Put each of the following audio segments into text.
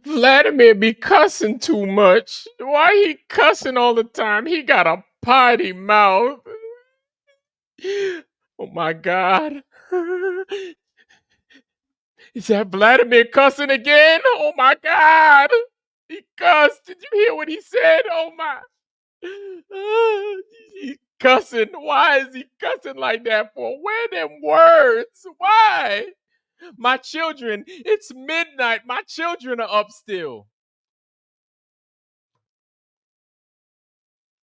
Vladimir be cussing too much. Why he cussing all the time? He got a potty mouth. Oh my God. Is that Vladimir cussing again? Oh my God. He cussed. Did you hear what he said? Oh my. He cussing. Why is he cussing like that for? Where them words? Why? My children, it's midnight. My children are up still.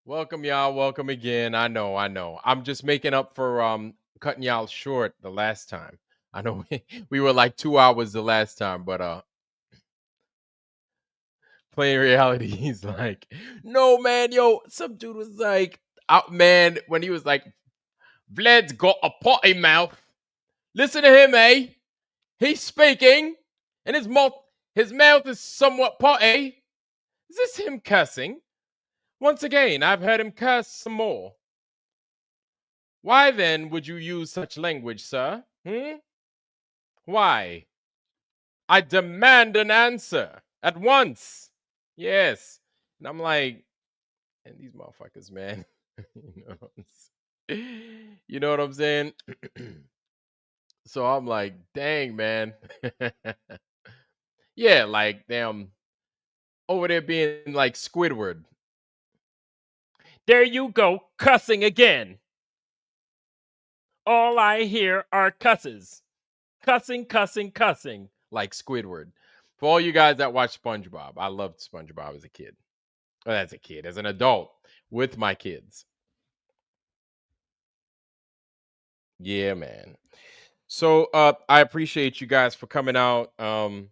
Welcome, y'all. Welcome again. I know, I know. I'm just making up for cutting y'all short the last time. I know we were like 2 hours the last time, but playing reality, he's like, no man, yo, some dude was like, out man, when he was like, Vlad's got a potty mouth. Listen to him, eh? He's speaking, and his mouth is somewhat potty. Is this him cussing? Once again, I've heard him curse some more. Why then would you use such language, sir? Why? I demand an answer at once. Yes. And I'm like, and these motherfuckers, man. you know what I'm you know what I'm saying? So I'm like, dang, man. Yeah, like damn over there being like Squidward. There you go, cussing again. All I hear are cusses. Cussing, cussing, cussing. Like Squidward. For all you guys that watch SpongeBob, I loved SpongeBob as a kid. Well, as a kid, as an adult with my kids. Yeah, man. So I appreciate you guys for coming out and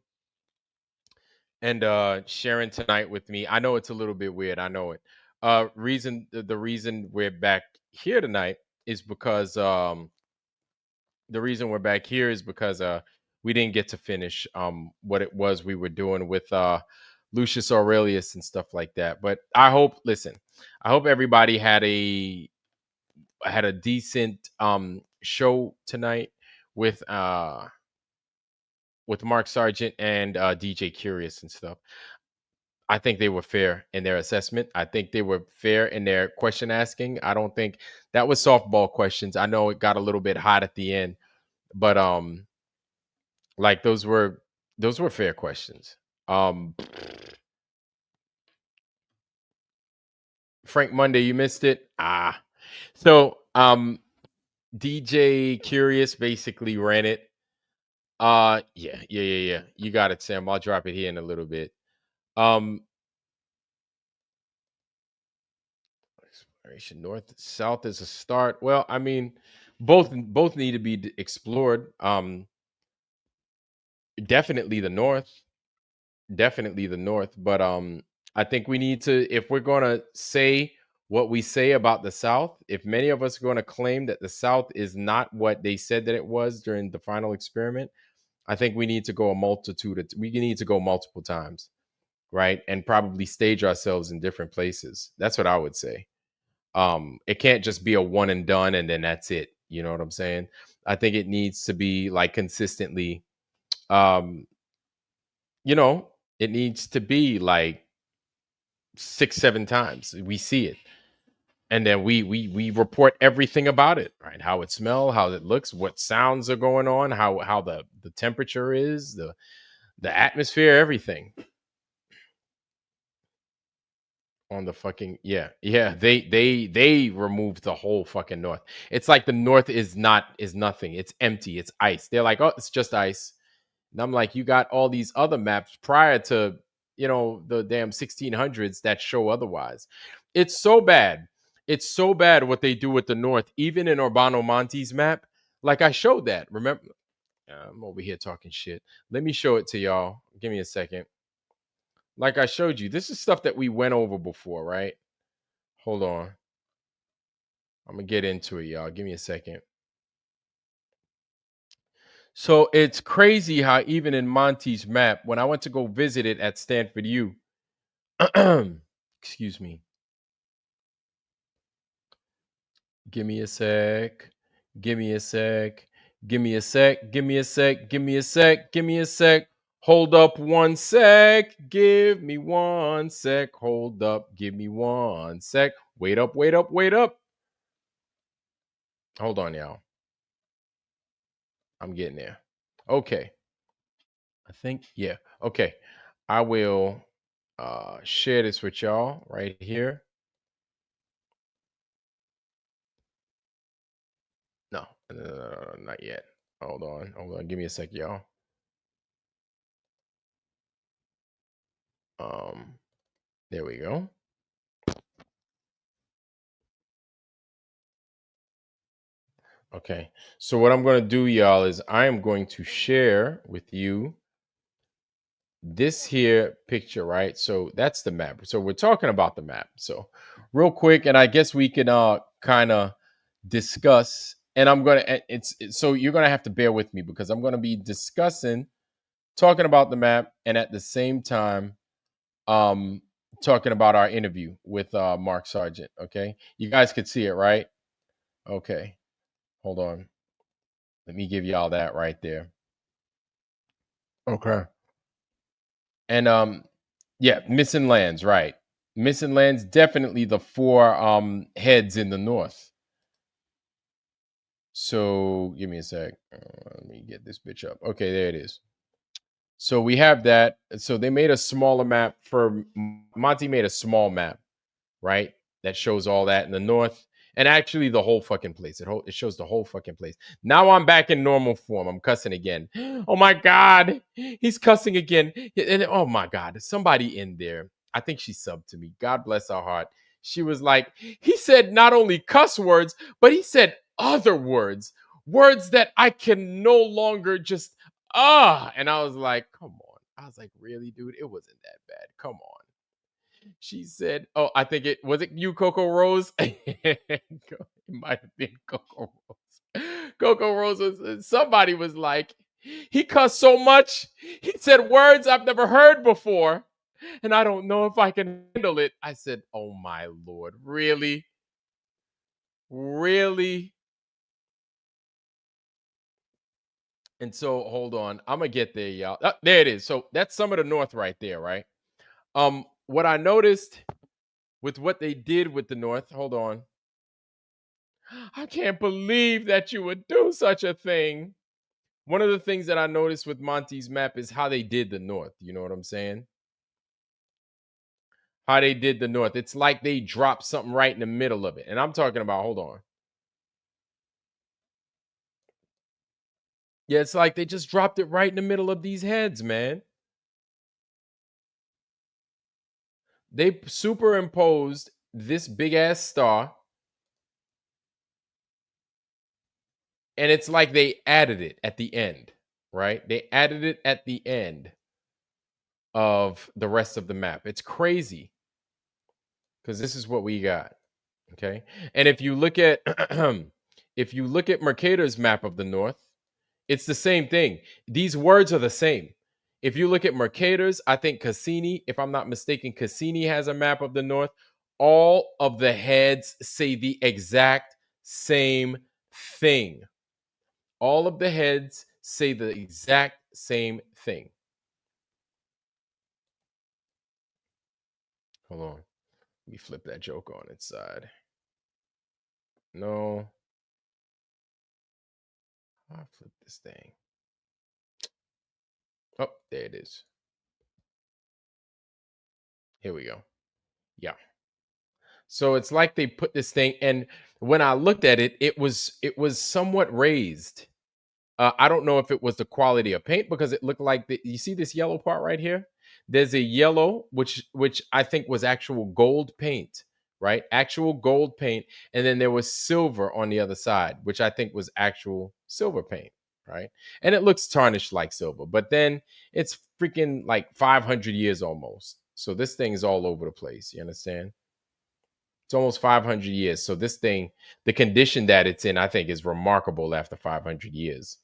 sharing tonight with me. I know it's a little bit weird. I know it. The reason we're back here tonight is because the reason we're back here is because we didn't get to finish what it was we were doing with Lucius Aurelius and stuff like that. But I hope, listen, I hope everybody had a decent show tonight with Mark Sargent and DJ Curious and stuff. I think they were fair in their assessment. I think they were fair in their question asking. I don't think that was softball questions. I know it got a little bit hot at the end, but like those were fair questions. Um Frank Monday, you missed it. So DJ Curious basically ran it. Yeah. You got it, Sam. I'll drop it here in a little bit. Um Exploration north south is a start. Well, I mean, both need to be explored. Definitely the north. Definitely the north, but I think we need to, if we're going to say what we say about the south, if many of us are going to claim that the south is not what they said that it was during the final experiment, I think we need to go we need to go multiple times, right? And probably stage ourselves in different places. That's what I would say. It can't just be a one and done and then that's it. You know what I'm saying? I think it needs to be like consistently, um you know, it needs to be like 6 7 times we see it, and then we report everything about it, right? How it smells, how it looks, what sounds are going on, how the temperature is, the atmosphere, everything on the fucking, yeah. They removed the whole fucking north. It's like the north is nothing. It's empty. It's ice. They're like, oh, it's just ice. And I'm like, you got all these other maps prior to, the damn 1600s that show otherwise. It's so bad. It's so bad what they do with the north, even in Urbano Monte's map. Like I showed that. Remember, I'm over here talking shit. Let me show it to y'all. Give me a second. Like I showed you, this is stuff that we went over before, right? Hold on. I'm gonna get into it, y'all. Give me a second. So it's crazy how even in Monty's map, when I went to go visit it at Stanford U, excuse me. Give me a sec. Give me a sec. Give me a sec. Give me a sec. Give me a sec. Give me a sec. Hold up one sec. Give me one sec. Hold up. Give me one sec. Wait up, wait up, wait up. Hold on, y'all. I'm getting there. Okay. I think, yeah. Okay. I will share this with y'all right here. No, no, no, no, no, not yet. Hold on. Hold on. Give me a sec, y'all. Um, there we go. Okay. So what I'm going to do, y'all, is I am going to share with you this here picture, right? So that's the map. So we're talking about the map. So real quick, and I guess we can kind of discuss. And I'm gonna so you're gonna have to bear with me because I'm gonna be discussing, talking about the map, and at the same time, um, talking about our interview with Mark Sargent. Okay, you guys could see it, right? Okay, hold on. Let me give y'all that right there. Okay. And yeah, missing lands, right. Missing lands, definitely the four heads in the north. So give me a sec. Let me get this bitch up. Okay, there it is. So we have that. So they made a smaller map for Monty made a small map, right? That shows all that in the north. And actually the whole fucking place. It shows the whole fucking place. Now I'm back in normal form. I'm cussing again. Oh my God. He's cussing again. And oh my God. Somebody in there. I think she subbed to me. God bless her heart. She was like, he said not only cuss words, but he said other words. Words that I can no longer just and I was like, come on. I was like, really, dude? It wasn't that bad. Come on. She said, "Oh, I think it was it you, Coco Rose. It might have been Coco Rose. Coco Rose was somebody was like, he cussed so much. He said words I've never heard before, and I don't know if I can handle it." I said, "Oh my lord, really, really?" And so, hold on, I'm gonna get there, y'all. There it is. So that's some of the north right there, right? What I noticed with what they did with the north. Hold on. I can't believe that you would do such a thing. One of the things that I noticed with Monty's map is how they did the north. You know what I'm saying? How they did the north. It's like they dropped something right in the middle of it. And I'm talking about, hold on. Yeah, it's like they just dropped it right in the middle of these heads, man. They superimposed this big ass star, and it's like they added it at the end, right? They added it at the end of the rest of the map. It's crazy because this is what we got. Okay. And if you look at if you look at Mercator's map of the North, it's the same thing. These words are the same. If you look at Mercator's, I think Cassini, if I'm not mistaken, Cassini has a map of the North. All of the heads say the exact same thing. All of the heads say the exact same thing. Hold on. Let me flip that joke on its side. No. I'll flip this thing. Oh, there it is. Here we go. Yeah. So it's like they put this thing, and when I looked at it, it was somewhat raised. I don't know if it was the quality of paint because it looked like you see this yellow part right here. There's a yellow which I think was actual gold paint, right? Actual gold paint, and then there was silver on the other side, which I think was actual silver paint, right? And it looks tarnished like silver, but then it's freaking like 500 years almost. So this thing is all over the place. You understand? It's almost 500 years. So this thing, the condition that it's in, I think is remarkable after 500 years.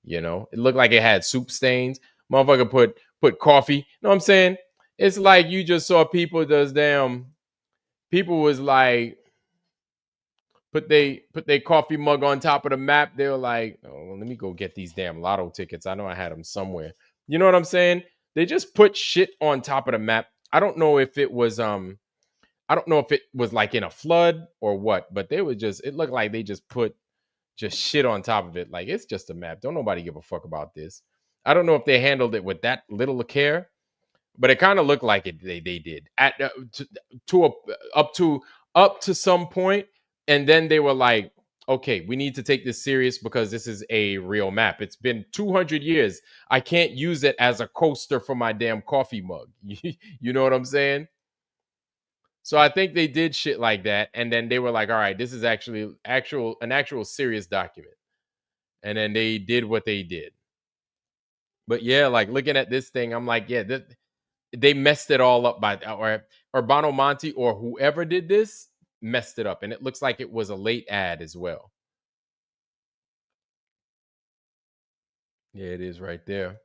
You know, it looked like it had soup stains. Motherfucker put coffee. You know what I'm saying? It's like you just saw people does damn people was like put they coffee mug on top of the map. They were like, oh, let me go get these damn lotto tickets. I know I had them somewhere. You know what I'm saying? They just put shit on top of the map. I don't know if it was I don't know if it was like in a flood or what, but they were just it looked like they just put just shit on top of it. Like it's just a map. Don't nobody give a fuck about this. I don't know if they handled it with that little care, but it kind of looked like it. They did at to a, up to up to some point, and then they were like, okay, we need to take this serious because this is a real map. It's been 200 years. I can't use it as a coaster for my damn coffee mug. You know what I'm saying? So I think they did shit like that, and then they were like, all right, this is actually actual serious document, and then they did what they did. But yeah, like looking at this thing, I'm like, yeah, they messed it all up by or Bono Monte or whoever did this messed it up, and it looks like it was a late ad as well. Yeah, it is right there,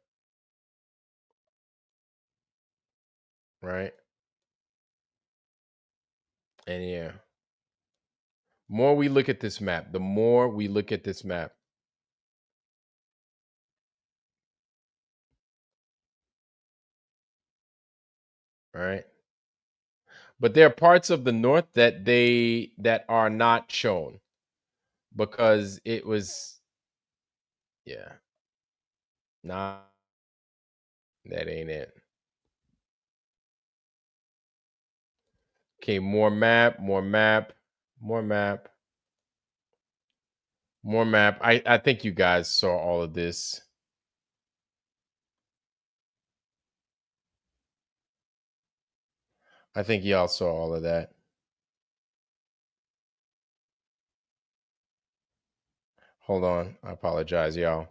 right? And yeah, more we look at this map, the more we look at this map, right? But there are parts of the north that are not shown because it was yeah, nah, that ain't it. Okay, more map, more map, more map, more map. I think you guys saw all of this. I think y'all saw all of that. Hold on. I apologize, y'all.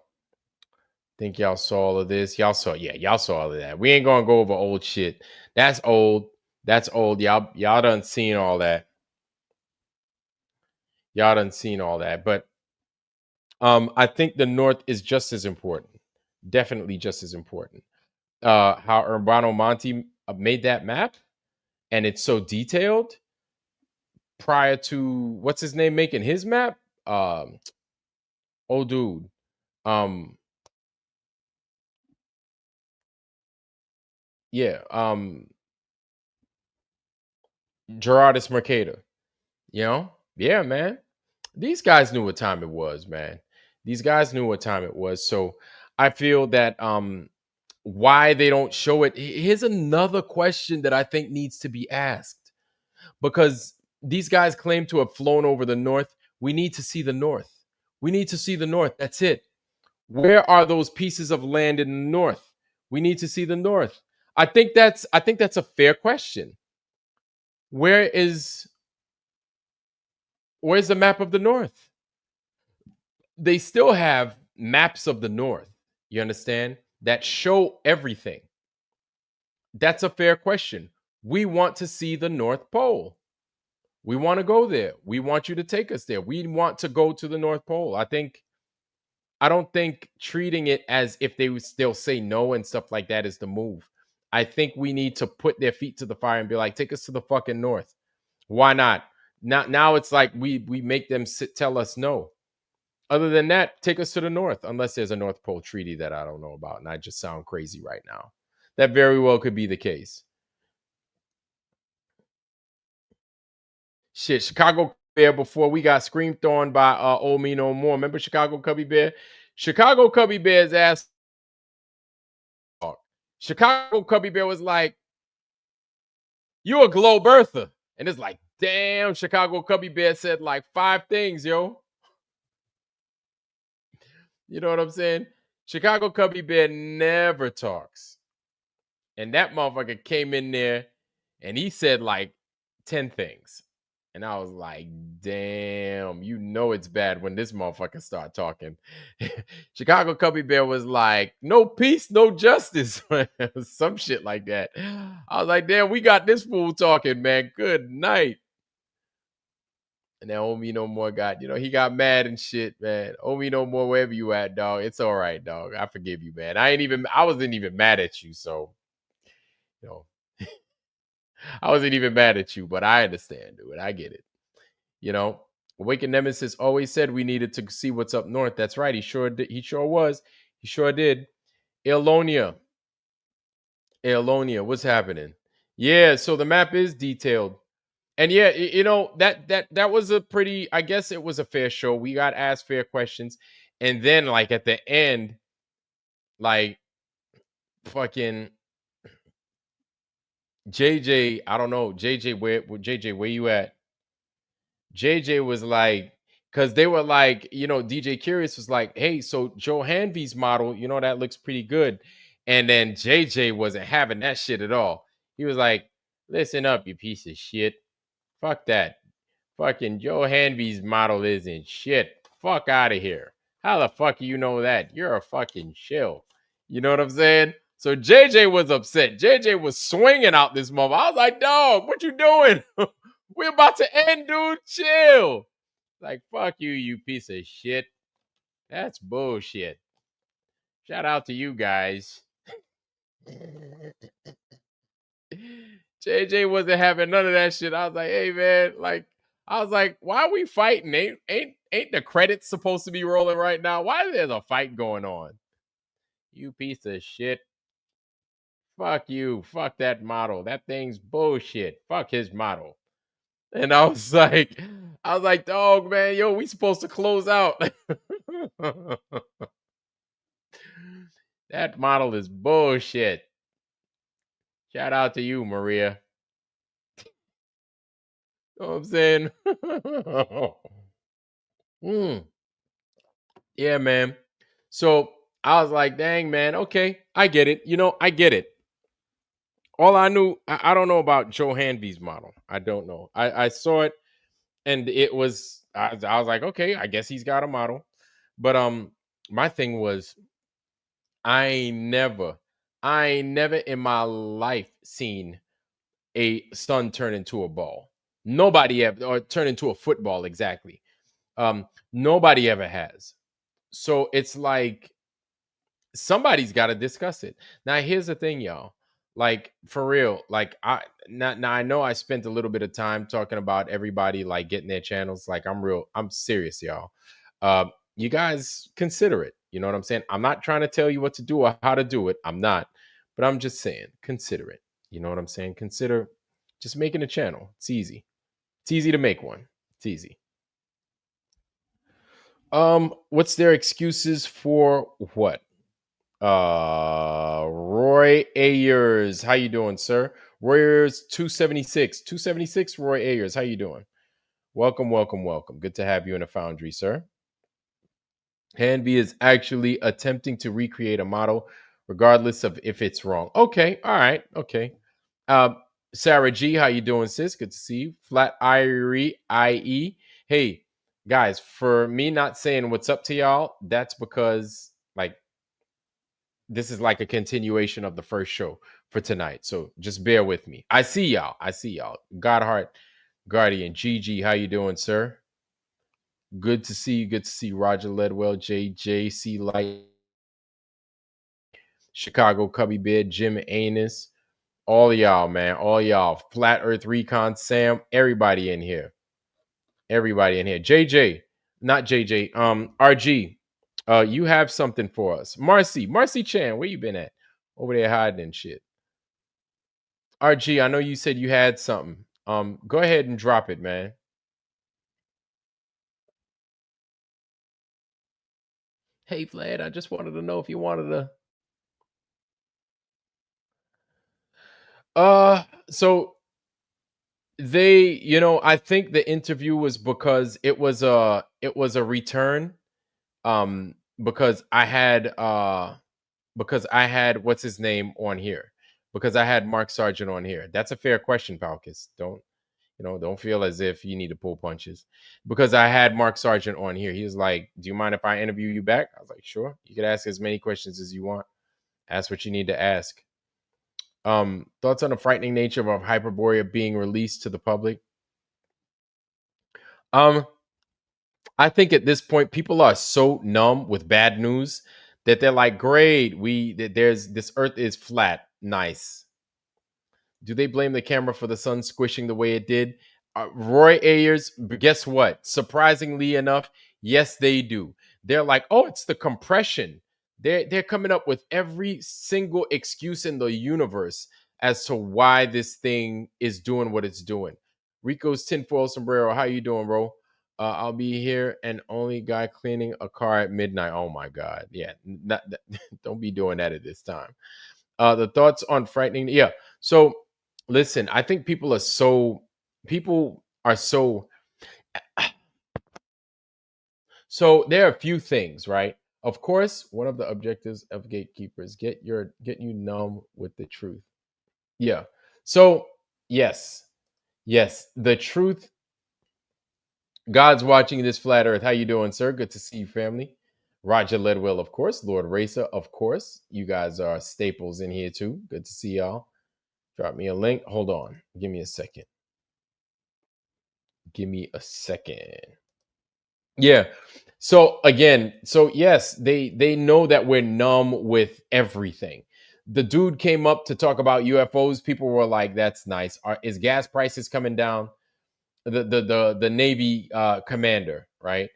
Think y'all saw all of this. Y'all saw all of that. We ain't gonna go over old shit. That's old. That's old. Y'all done seen all that. Y'all done seen all that. But I think the North is just as important. Definitely just as important. How Urbano Monti made that map and it's so detailed prior to what's his name making his map? Oh dude. Um yeah, Gerardus Mercator. You know? Yeah, man. These guys knew what time it was, man. These guys knew what time it was. So I feel that why they don't show it. Here's another question that I think needs to be asked. Because these guys claim to have flown over the north. We need to see the north. We need to see the north. That's it. Where are those pieces of land in the north? We need to see the north. I think that's a fair question. Where is where's the map of the north? They still have maps of the north. You understand? That show everything. That's a fair question. We want to see the North Pole. We want to go there. We want you to take us there. We want to go to the North Pole. I don't think treating it as if they would still say no and stuff like that is the move. I think we need to put their feet to the fire and be like, take us to the fucking north. Why not? Now it's like we make them tell us no. Other than that, take us to the north, unless there's a North Pole treaty that I don't know about, and I just sound crazy right now. That very well could be the case. Shit, Chicago Bear before we got screamed on by Old Me No More. Remember Chicago Cubby Bear? Chicago Cubby Bear's ass. Chicago Cubby Bear was like, "You a glow birther," and it's like, damn. Chicago Cubby Bear said like 5 things, yo. You know what I'm saying? Chicago Cubby Bear never talks. And that motherfucker came in there and he said like 10 things. And I was like, damn, you know it's bad when this motherfucker start talking. Chicago Cubby Bear was like, no peace, no justice. Some shit like that. I was like, damn, we got this fool talking, man. Good night. And then Omi No More got, he got mad and shit, man. Omi No More, wherever you at, dog. It's all right, dog. I forgive you, man. I wasn't even mad at you, so you know, I wasn't even mad at you, but I understand, dude. I get it. You know, Awakened Nemesis always said we needed to see what's up north. That's right. He sure did. He sure was. He sure did. Ilonia. Alonia, what's happening? Yeah, so the map is detailed. And yeah, that was a pretty, I guess it was a fair show. We got asked fair questions. And then like at the end, like fucking JJ, I don't know, JJ, where you at? JJ was like, because they were like, DJ Curious was like, hey, so Joe Hanvey's model, that looks pretty good. And then JJ wasn't having that shit at all. He was like, listen up, you piece of shit. Fuck that. Fucking Joe Hanvey's model isn't shit. Fuck out of here. How the fuck you know that? You're a fucking shill. You know what I'm saying? So JJ was upset. JJ was swinging out this mother. I was like, dog, what you doing? We're about to end, dude. Chill. Like, fuck you, you piece of shit. That's bullshit. Shout out to you guys. JJ wasn't having none of that shit. I was like, hey man, like, I was like, why are we fighting? Ain't the credits supposed to be rolling right now? Why is there a fight going on? You piece of shit. Fuck you. Fuck that model. That thing's bullshit. Fuck his model. And I was like, dog, man, yo, we supposed to close out. That model is bullshit. Shout out to you, Maria. You know what I'm saying? Mm, yeah, man. So I was like, dang, man, okay, I get it. I get it. All I knew, I don't know about Joe Hanvey's model. I don't know. I saw it and it was, I was like, okay, I guess he's got a model. But my thing was, I ain't never, I ain't never in my life seen a sun turn into a ball. Nobody ever, or turn into a football exactly. Nobody ever has. So it's like somebody's got to discuss it. Now, here's the thing, y'all. Like for real, like now I know I spent a little bit of time talking about everybody like getting their channels. Like I'm serious, y'all. You guys consider it. You know what I'm saying? I'm not trying to tell you what to do or how to do it. I'm not, but I'm just saying, consider it. You know what I'm saying? Consider just making a channel. It's easy. It's easy to make one. It's easy. What's their excuses for what? Roy Ayers, how you doing, sir? Roy Ayers 276 Roy Ayers, how you doing? Welcome, welcome, welcome. Good to have you in the foundry, sir. Hanby is actually attempting to recreate a model regardless of if it's wrong. Okay, all right, okay. Sarah G, how you doing, sis? Good to see you. Flat IE. Hey, guys, for me not saying what's up to y'all, that's because like this is like a continuation of the first show for tonight. So just bear with me. I see y'all. I see y'all. Godheart Guardian. GG, how you doing, sir? Good to see you. Good to see Roger Ledwell, JJC Light, Chicago Cubby Bear, Jim Anus. All y'all, man. All y'all. Flat Earth Recon, Sam. Everybody in here. Everybody in here. JJ. Not JJ. RG. You have something for us. Marcy Chan, where you been at? Over there hiding and shit. RG, I know you said you had something. Go ahead and drop it, man. Hey, Vlad, I just wanted to know if you wanted to. So I think the interview was because it was a return. Because I had what's his name on here. Because I had Mark Sargent on here. That's a fair question, Palkus. Don't feel as if you need to pull punches. Because I had Mark Sargent on here. He was like, do you mind if I interview you back? I was like, sure. You could ask as many questions as you want. Ask what you need to ask. Thoughts on the frightening nature of Hyperborea being released to the public? Um, I think at this point, people are so numb with bad news that they're like, great, there's this earth is flat. Nice. Do they blame the camera for the sun squishing the way it did? Roy Ayers, guess what? Surprisingly enough, yes, they do. They're like, oh, it's the compression They're coming up with every single excuse in the universe as to why this thing is doing what it's doing. Rico's tinfoil sombrero, how you doing, bro? I'll be here and only guy cleaning a car at midnight. Oh my god, yeah, don't be doing that at this time. The thoughts on frightening, yeah. So listen, I think people are so so there are a few things, right? Of course, one of the objectives of gatekeepers get you numb with the truth. Yeah. So yes, yes, the truth. God's watching this flat Earth. How you doing, sir? Good to see you, family. Roger Ledwell, of course. Lord Racer, of course. You guys are staples in here too. Good to see y'all. Drop me a link. Hold on. Give me a second. Give me a second. Yeah. So again, so yes, they know that we're numb with everything. The dude came up to talk about UFOs. People were like, "That's nice." Is gas prices coming down? The Navy commander, right?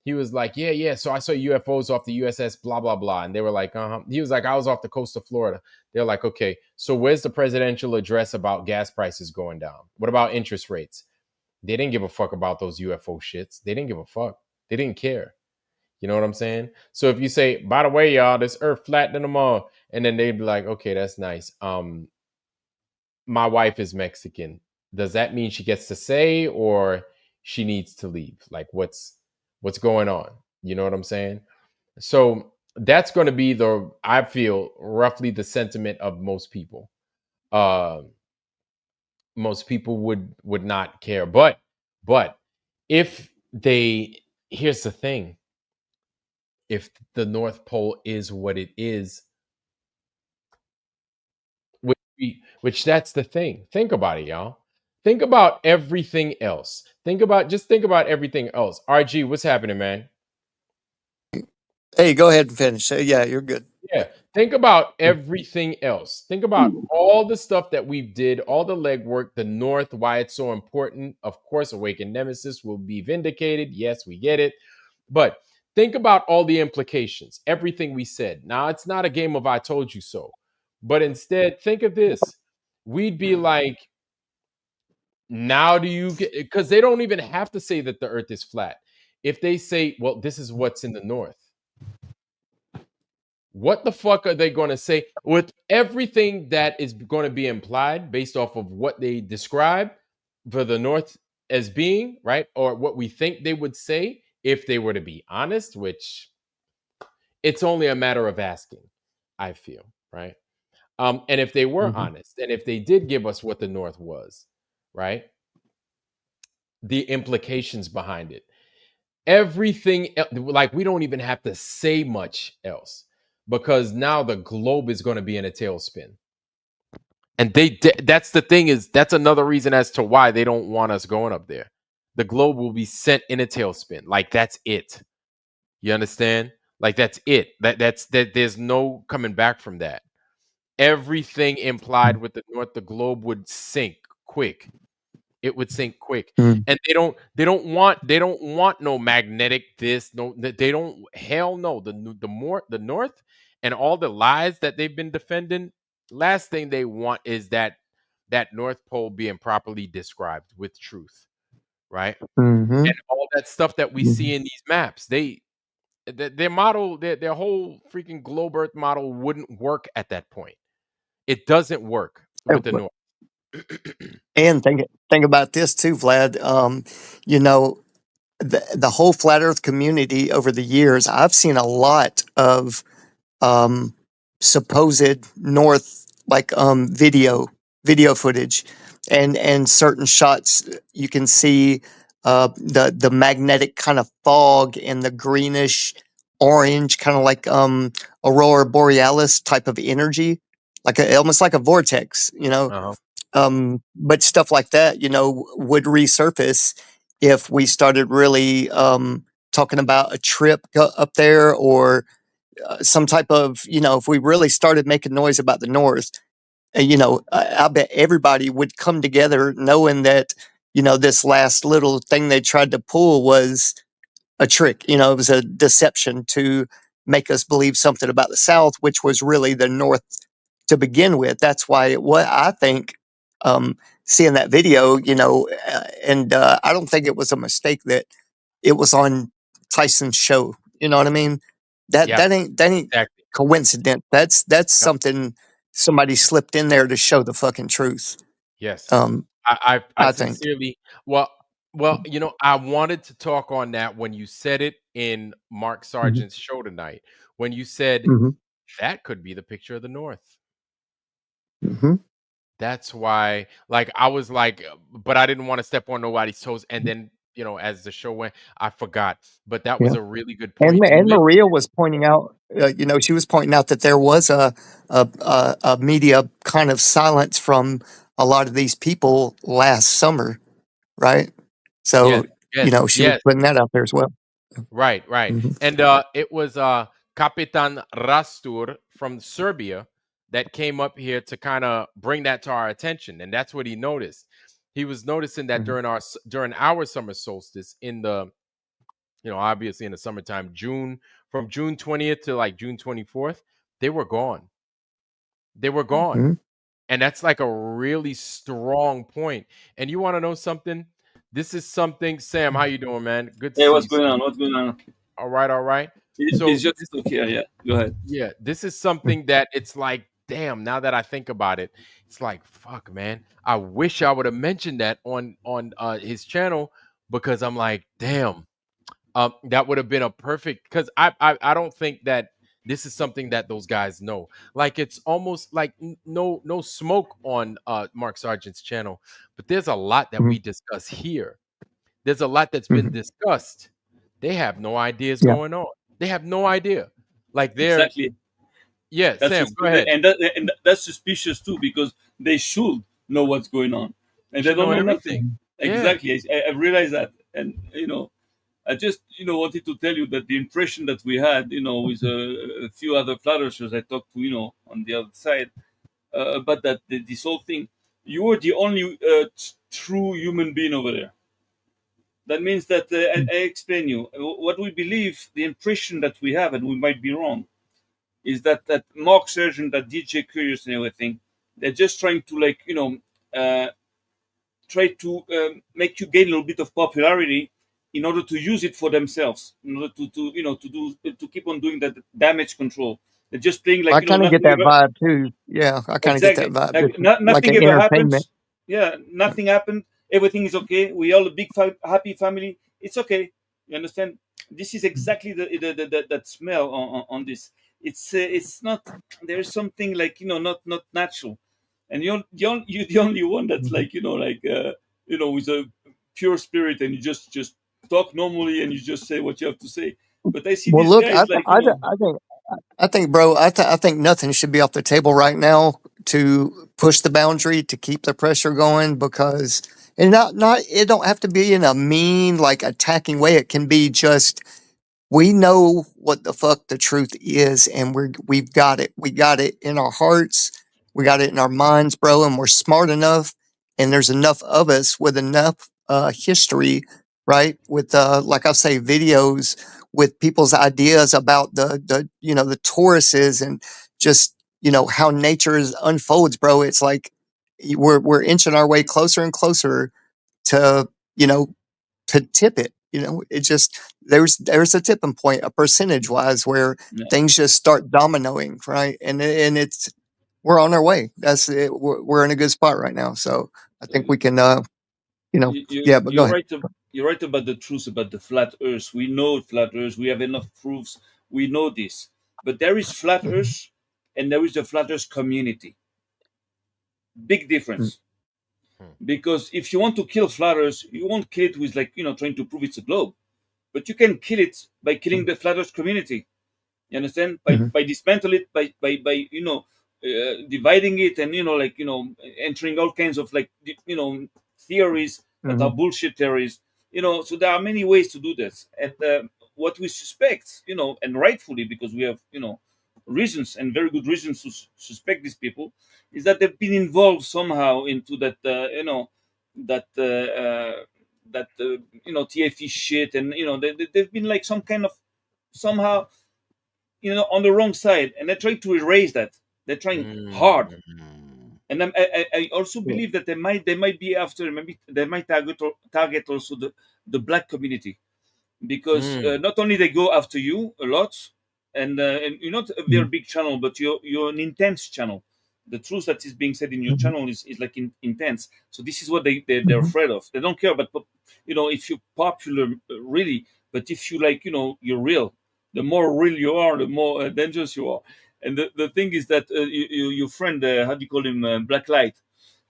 He was like, "Yeah, yeah." So I saw UFOs off the USS blah blah blah, and they were like, "Uh huh." He was like, "I was off the coast of Florida." They're like, "Okay, so where's the presidential address about gas prices going down? What about interest rates?" They didn't give a fuck about those UFO shits. They didn't give a fuck. They didn't care. You know what I'm saying? So if you say, by the way, y'all, this earth flat than them all, and then they'd be like, okay, that's nice. My wife is Mexican. Does that mean she gets to say or she needs to leave? Like what's going on? You know what I'm saying? So that's going to be the I feel roughly the sentiment of most people. Most people would not care. But if they here's the thing, if the North Pole is what it is, which that's the thing. Think about it, y'all. Think about everything else. Think about everything else. RG, what's happening, man? Hey, go ahead and finish. Yeah, you're good. Yeah. Think about everything else. Think about all the stuff that we did, all the legwork, the North, why it's so important. Of course, Awakened Nemesis will be vindicated. Yes, we get it. But think about all the implications, everything we said. Now, it's not a game of I told you so, but instead, think of this. We'd be like, now do you get, because they don't even have to say that the earth is flat. If they say, well, this is what's in the North, what the fuck are they going to say with everything that is going to be implied based off of what they describe for the North as being, right? Or what we think they would say if they were to be honest, which it's only a matter of asking, I feel, right? And if they were Hmm. honest, and if they did give us what the North was, right? The implications behind it. Like we don't even have to say much else because now the globe is going to be in a tailspin. And that's the thing is that's another reason as to why they don't want us going up there. The globe will be sent in a tailspin. Like that's it. You understand? Like that's it. That there's no coming back from that. Everything implied with the North, the globe would sink quick. It would sink quick. Mm. And they don't want no magnetic this, no they don't hell no. The North and all the lies that they've been defending, last thing they want is that North Pole being properly described with truth, right? Hmm. And all that stuff that we Hmm. see in these maps, their model, their whole freaking globe Earth model wouldn't work at that point. It doesn't work with the North. And think about this too, Vlad. You know, the whole flat Earth community over the years, I've seen a lot of um, supposed North like video footage, and certain shots you can see the magnetic kind of fog and the greenish orange kind of like aurora borealis type of energy, like almost like a vortex, Uh-huh. but stuff like that, would resurface if we started really talking about a trip up there, or some type of, if we really started making noise about the North. I bet everybody would come together knowing that, this last little thing they tried to pull was a trick. It was a deception to make us believe something about the South, which was really the North to begin with. That's why what I think, um, seeing that video, and I don't think it was a mistake that it was on Tyson's show. You know what I mean? That Yep, that ain't exactly. coincident. That's Yep. something somebody slipped in there to show the fucking truth. Yes. Um, I I think. sincerely well I wanted to talk on that when you said it in Mark Mhm, Sargent's show tonight, when you said mhm, that could be the picture of the North. mhm, That's why, like, I was like, but I didn't want to step on nobody's toes. And then, as the show went, I forgot. But that was yeah. a really good And point. You and mentioned Maria was pointing out, she was pointing out that there was a media kind of silence from a lot of these people last summer, right? yes, So, yes, she was yes. putting that out there as well. Right, right. Mhm, And it was Kapitan Rastur from Serbia that came up here to kind of bring that to our attention, and that's what he noticed. He was noticing that mhm, during our summer solstice in the obviously in the summertime, from June 20th to like June 24th, they were gone. They were gone. mhm, And that's like a really strong point. And you want to know something? This is something, Sam, how you doing, man? Good to Hey, see what's you, going Sam. on? What's going on? All right, all right. It's So just this okay. Yeah, go ahead. yeah, this is something that it's like, damn, now that I think about it, it's like, fuck, man. I wish I would have mentioned that on his channel, because I'm like, damn, that would have been a perfect, because I don't think that this is something that those guys know. Like, it's almost like no smoke on Mark Sargent's channel, but there's a lot that mhm, we discuss here. There's a lot that's been mhm. discussed. They have no ideas Yeah. going on. They have no idea. Like, they're Exactly. yeah, That's Sam, go ahead. and that's suspicious too because they should know what's going on, You and they should know don't know everything. nothing. Mhm, Yeah. Exactly. I realized that, and I just wanted to tell you that the impression that we had, with a few other flat earthers I talked to, on the other side, but that this whole thing, you were the only true human being over there. That means that I explain you what we believe. The impression that we have, and we might be wrong, is that Mark Surgeon, that DJ Curious, and everything, they're just trying to uh, try to make you gain a little bit of popularity in order to use it for themselves, in order to keep on doing that damage control. They're just playing I like kind of get nothing that ever. vibe too. Yeah, I kind of get that Exactly. vibe. Like Just like nothing an ever entertainment. happens. Yeah, nothing happened. Everything is okay. We all a big happy family. It's okay. You understand? This is exactly that smell on this. It's not. There's something like not natural, and you're the only one that's Mhm. like with a pure spirit, and you just talk normally, and you just say what you have to say. But I see Well, these look, guys like I think, bro, I think nothing should be off the table right now to push the boundary to keep the pressure going because, and not it don't have to be in a mean like attacking way. It can be just we know what the fuck the truth is, and we've got it. We got it in our hearts. We got it in our minds, bro, and we're smart enough. And there's enough of us with enough history, right? With like I say, videos with people's ideas about the Tauruses and just how nature unfolds, bro. It's like we're inching our way closer and closer to you know to tip it. It just there's a tipping point, a percentage wise, where yeah, things just start dominoing, right? And it's we're on our way. That's it. We're in a good spot right now. So I think we can, you know, yeah. But go you're ahead. right. You're right about the truth about the flat Earth. We know flat Earth. We have enough proofs. We know this. But there is flat Mhm, Earth, and there is the flat Earth community. Big mhm, difference. Hmm. Because if you want to kill flat Earth, you won't kill it with trying to prove it's a globe. But you can kill it by killing the flat Earth community. You understand? By mhm, dismantle it, by dividing it, and entering all kinds of theories that are mhm, bullshit theories. So there are many ways to do this, and what we suspect, and rightfully because we have reasons and very good reasons to suspect these people, is that they've been involved somehow into that that. That TFE shit, and they've been like some kind of somehow on the wrong side, and they're trying to erase that. They're trying hard. Mm. And I also believe that they might be after, maybe they might target also the black community, because Mm. not only they go after you a lot, and you're not a very big channel, but you're an intense channel. The truth that is being said in your channel is like intense. So this is what they're afraid of. They don't care about if you're popular, really, but if you like you're real. The more real you are, the more dangerous you are. And the thing is that your friend, how do you call him, Black Light.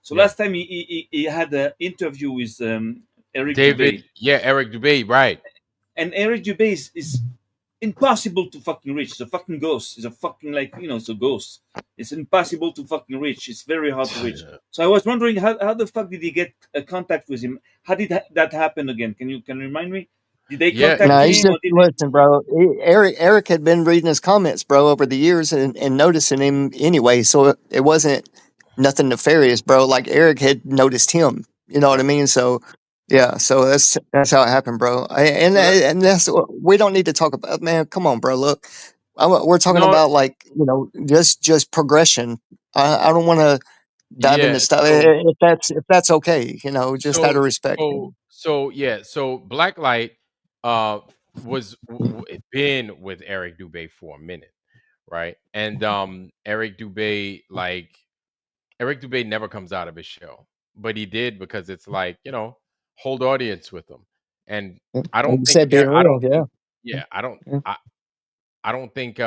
So Yeah. last time he had an interview with Eric David, Dubay. yeah, Eric Dubay, right. And Eric Dubay is impossible to fucking reach. It's a fucking ghost. It's a fucking, like, it's a ghost. It's impossible to fucking reach. It's very hard to reach. So I was wondering, how the fuck did he get a contact with him? How did that happen again? Can you remind me? Did they Yeah, contact No, he's him, just or did they? listen, bro. Eric had been reading his comments, bro, over the years and noticing him anyway. So it wasn't nothing nefarious, bro. Like Eric had noticed him. You know what I Yeah. mean? So yeah, so that's how it happened, bro. And So that and that's we don't need to talk about. Man, come on, bro. Look, we're talking no, about like just progression. I don't want to dive into yeah. stuff So if that's okay. Just out so of respect. yeah. So Blacklight uh was been with Eric Dubay for a minute, right? And Eric Dubay, like, Eric Dubay never comes out of his show, but he did because it's like, hold audience with him. And Like I don't you think said, being I real, don't yeah. think yeah, Yeah. I don't think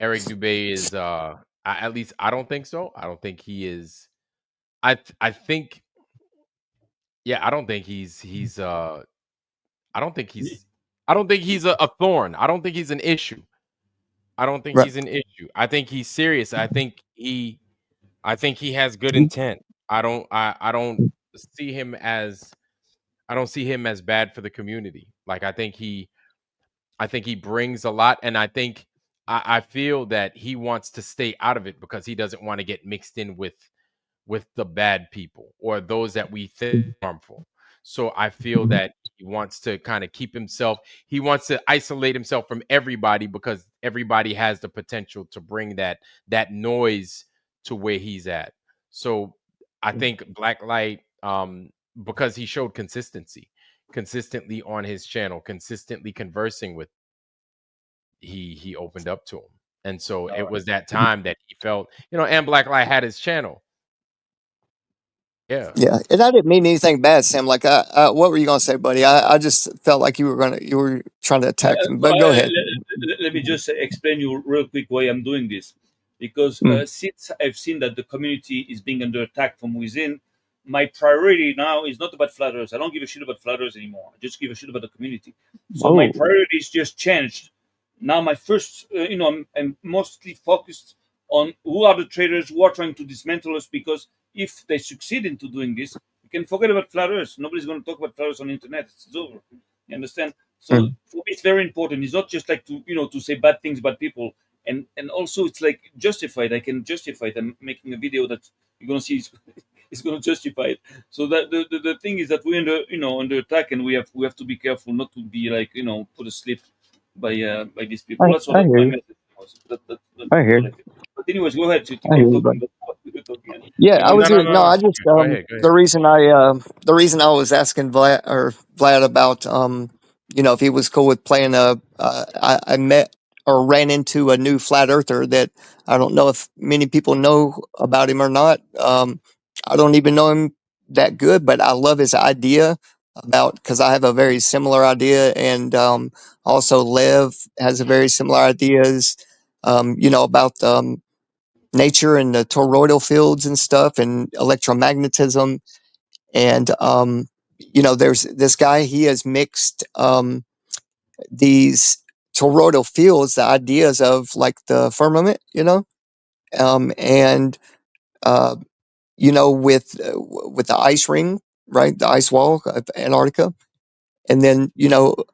Eric Dubay is at least I don't think so. I don't think he is. I think, yeah, I don't think I don't think he's I don't think he's a thorn. I don't think he's an issue. I don't think Right. he's an issue. I think he's serious. I think he has good intent. I don't see him as I don't see him as bad for the community. Like, I think he brings a lot, and I feel that he wants to stay out of it because he doesn't want to get mixed in with the bad people or those that we think are harmful. So I feel that he wants to kind of keep himself, he wants to isolate himself from everybody because everybody has the potential to bring that noise to where he's at. So I think Blacklight, because he showed consistently on his channel, consistently conversing with, he opened up to him. And so All it right. was that time that he felt, and Blacklight had his channel. Yeah. Yeah, and I didn't mean anything bad, Sam. Like, what were you gonna say, buddy? I just felt like you were trying to attack him. So But go ahead. let me just explain you real quick why I'm doing this, because Mm. since I've seen that the community is being under attack from within, my priority now is not about flat earth. I don't give a shit about flat earth anymore. I just give a shit about the community. So my Whoa. priorities just changed. Now my first, I'm mostly focused on who are the traders who are trying to dismantle us, because if they succeed into doing this, we can forget about flat earth. Nobody's going to talk about flat earth on the internet. It's over. You understand? So Mm. for me, it's very important. It's not just like to say bad things about people, and also it's like justified. I can justify it. I'm making a video that you're gonna see is gonna justify it. So that the thing is that we're under attack, and we have to be careful not to be like put asleep by these people. That's I what hear my you. message was. I That's hear. what I feel. But anyways, go ahead. You I hear keep you, talking buddy. about what we were talking about. Yeah, I Even was No, no, gonna. no, No, no. I just Go ahead, go ahead. the reason I was asking Vlad about if he was cool with playing I met or ran into a new flat earther that I don't know if many people know about him or not. I don't even know him that good, but I love his idea about because I have a very similar idea, and also Lev has a very similar ideas. About nature and the toroidal fields and stuff and electromagnetism. And, there's this guy, he has mixed these toroidal fields, the ideas of like the firmament, and, uh, with the ice ring, right? The ice wall of Antarctica. And then,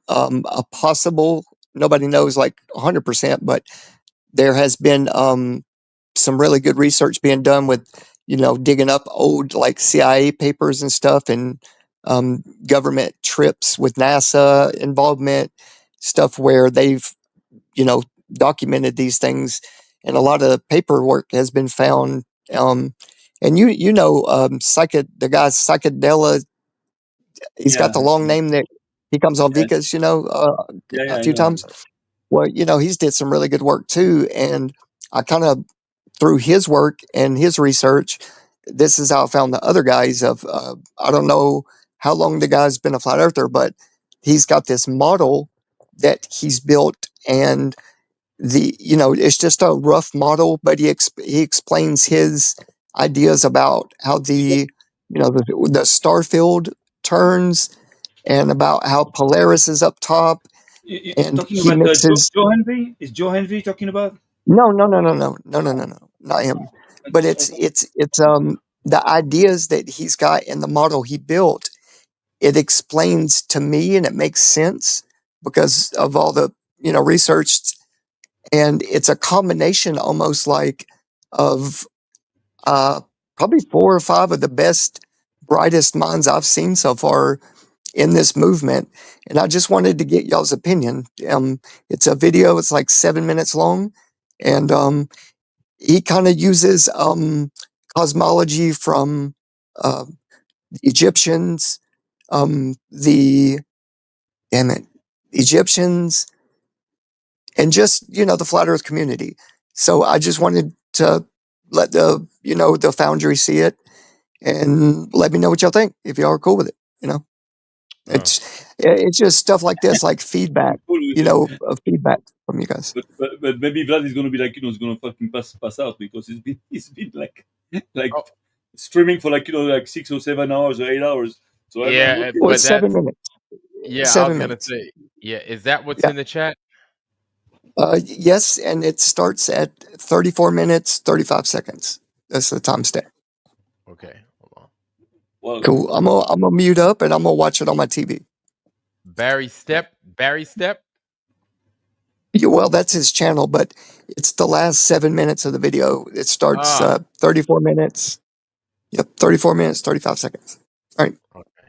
a possible, nobody knows like 100%, but there has been some really good research being done with digging up old like CIA papers and stuff and government trips with NASA involvement stuff where they've documented these things, and a lot of paperwork has been found. And the guy Psychedella, he's got Yeah, the long name that he comes on yeah, Vika's, yeah, a I few know. times. Well, he's did some really good work too, and I kind of through his work and his research, this is how I found the other guys. I don't know how long the guy's been a flat earther, but he's got this model that he's built, and it's just a rough model, but he explains his ideas about how the star field turns, and about how Polaris is up top, You and talking he about mixes. Joe Henry? Is Joe Henry talking about? No, no, no, no, no, no, no, no, no, not him. But it's the ideas that he's got in the model he built. It explains to me, and it makes sense because of all the research, and it's a combination almost like of uh, probably four or five of the best, brightest minds I've seen so far in this movement. And I just wanted to get y'all's opinion. It's a video. It's like 7 minutes long, and he kind of uses cosmology from uh, the Egyptians, the damn it, Egyptians, and just the flat Earth community. So I just wanted to let the Foundry see it and let me know what y'all think if y'all are cool with it. Uh, It's just stuff like this, like feedback, Cool with it. feedback from you guys. But maybe Vlad is gonna be like, he's gonna fucking pass out because he's been like oh, streaming for like 6 or 7 hours or 8 hours. So I'm yeah, okay Well, with it's but it. seven that's minutes. yeah. I was Seven gonna minutes. say, yeah. Is that what's Yeah. in the chat? Yes, and it starts at 34 minutes 35 seconds. That's the timestamp. Okay, hold on. Well, Cool. I'm gonna mute up and I'm gonna watch it on my TV. Barry Step. Yeah, well, that's his channel, but it's the last 7 minutes of the video. It starts Ah, 34 minutes. Yep, 34 minutes 35 seconds. All right. okay.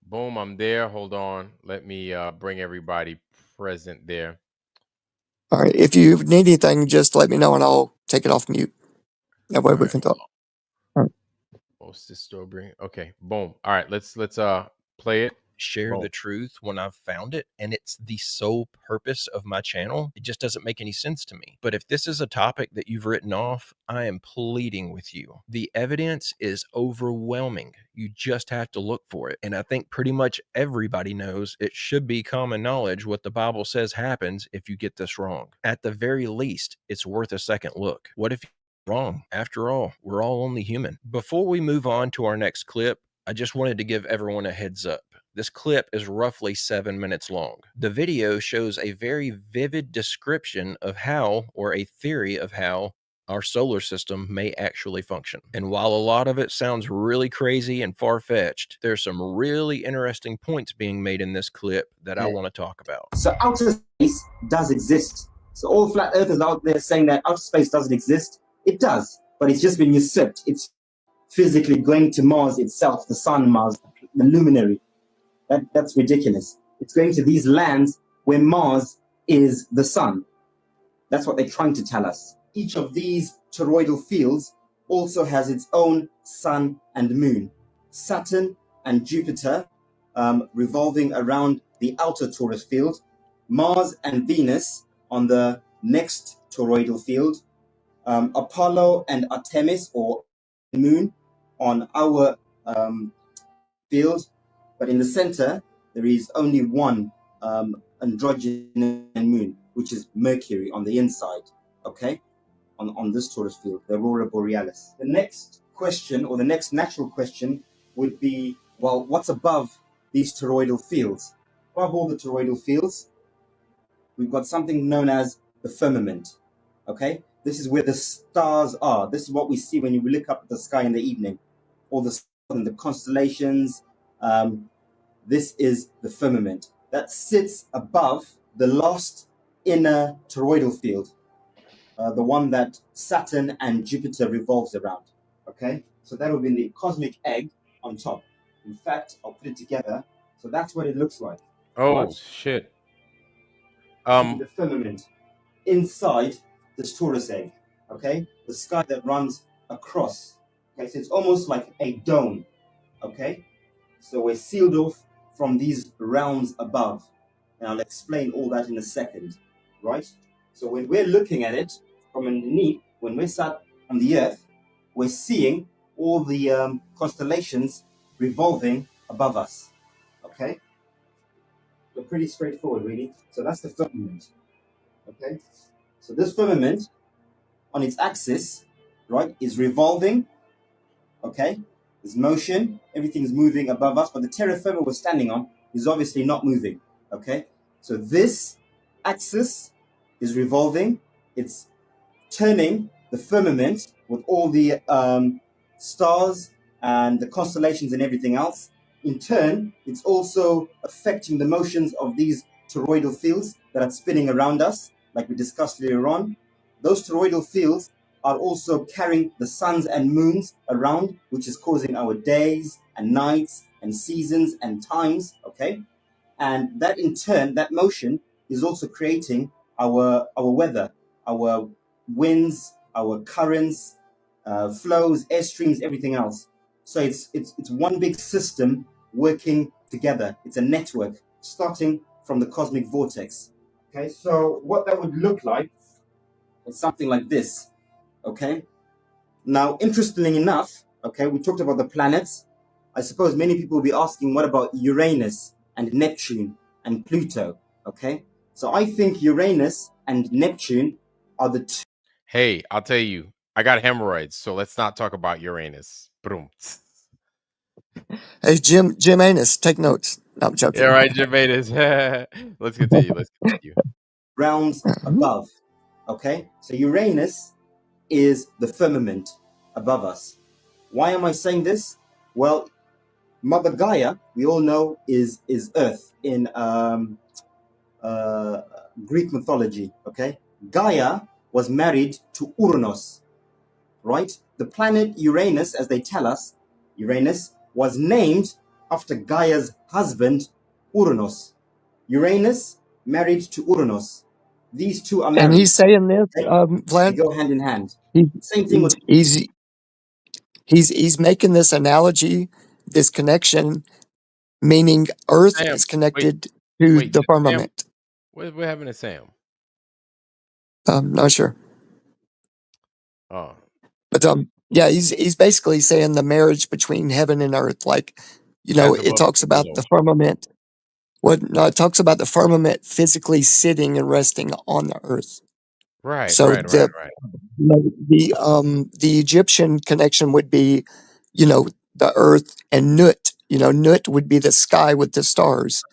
Boom, I'm there. Hold on. Let me bring everybody present there. All right. If you need anything, just let me know and I'll take it off mute. That way All we right, can hold talk. All right. on. Post this story. Okay, boom. All right, let's play it. Share Boom. the truth when I've found it, and it's the sole purpose of my channel. It just doesn't make any sense to me. But if this is a topic that you've written off, I am pleading with you. The evidence is overwhelming. You just have to look for it. And I think pretty much everybody knows it should be common knowledge what the Bible says happens if you get this wrong. At the very least, it's worth a second look. What if you're wrong? After all, we're all only human. Before we move on to our next clip, I just wanted to give everyone a heads up. This clip is roughly 7 minutes long. The video shows a very vivid description of how, or a theory of how, our solar system may actually function. And while a lot of it sounds really crazy and far-fetched, there's some really interesting points being made in this clip that I want to talk about. So outer space does exist. So all flat earthers out there saying that outer space doesn't exist, it does, but it's just been usurped. It's physically going to Mars itself, the sun, Mars, the luminary. That's ridiculous. It's going to these lands where Mars is the sun. That's what they're trying to tell us. Each of these toroidal fields also has its own sun and moon. Saturn and Jupiter revolving around the outer torus field, Mars and Venus on the next toroidal field, Apollo and Artemis, or moon, on our field, but in the center there is only one androgynous moon, which is Mercury on the inside. Okay, on this torus field, the aurora borealis. The next question, or the next natural question, would be, well, what's above these toroidal fields? Above all the toroidal fields, we've got something known as the firmament. Okay, this is where the stars are. This is what we see when you look up at the sky in the evening, all the stars and the constellations. This is the firmament that sits above the last inner toroidal field, the one that Saturn and Jupiter revolves around. Okay, so that would be the cosmic egg on top. In fact, I'll put it together. So that's what it looks like. Oh Watch. shit. Um, the firmament inside this torus egg, okay? The sky that runs across, okay? So it's almost like a dome, okay? So we're sealed off from these realms above. And I'll explain all that in a second, right? So when we're looking at it from underneath, when we're sat on the earth, we're seeing all the constellations revolving above us, okay? So pretty straightforward, really. So that's the firmament, okay? So this firmament on its axis, right, is revolving, okay? There's motion, everything's moving above us, but the terra firma we're standing on is obviously not moving, okay? So this axis is revolving, it's turning the firmament with all the stars and the constellations and everything else. In turn, it's also affecting the motions of these toroidal fields that are spinning around us, like we discussed earlier on. Those toroidal fields are also carrying the suns and moons around, which is causing our days and nights and seasons and times, okay? And that in turn, that motion is also creating our weather, our winds, our currents, flows, air streams, everything else. So it's one big system working together. It's a network starting from the cosmic vortex. Okay, so what that would look like is something like this. Okay. Now, interestingly enough, okay, we talked about the planets. I suppose many people will be asking, what about Uranus and Neptune and Pluto? Okay, so I think Uranus and Neptune are the two. hey, I'll tell you, I got hemorrhoids, so let's not talk about Uranus. Boom. Hey, Jim Anus, take notes. No, I'm Yeah, joking. right, Gervais. Let's continue. Let's continue. Realms above. Okay, so Uranus is the firmament above us. Why am I saying this? Well, Mother Gaia, we all know, is Earth in Greek mythology. Okay, Gaia was married to Uranus, right? The planet Uranus, as they tell us, Uranus was named after Gaia's husband, Uranus. Uranus married to Uranus. These two are And married. he's saying this, Okay? They Vlad. go hand in hand. He, Same thing with he's making this analogy, this connection, meaning Earth Sam, is wait, connected to wait. the Is Sam, firmament. we're having a Sam. Not sure, Oh, but yeah, he's basically saying the marriage between heaven and earth. Like, as it above, talks so about the below. firmament. No, it talks about the firmament physically sitting and resting on the earth. Right, So right, right, right. the Egyptian connection would be, the earth, and Nut. Nut would be the sky with the stars,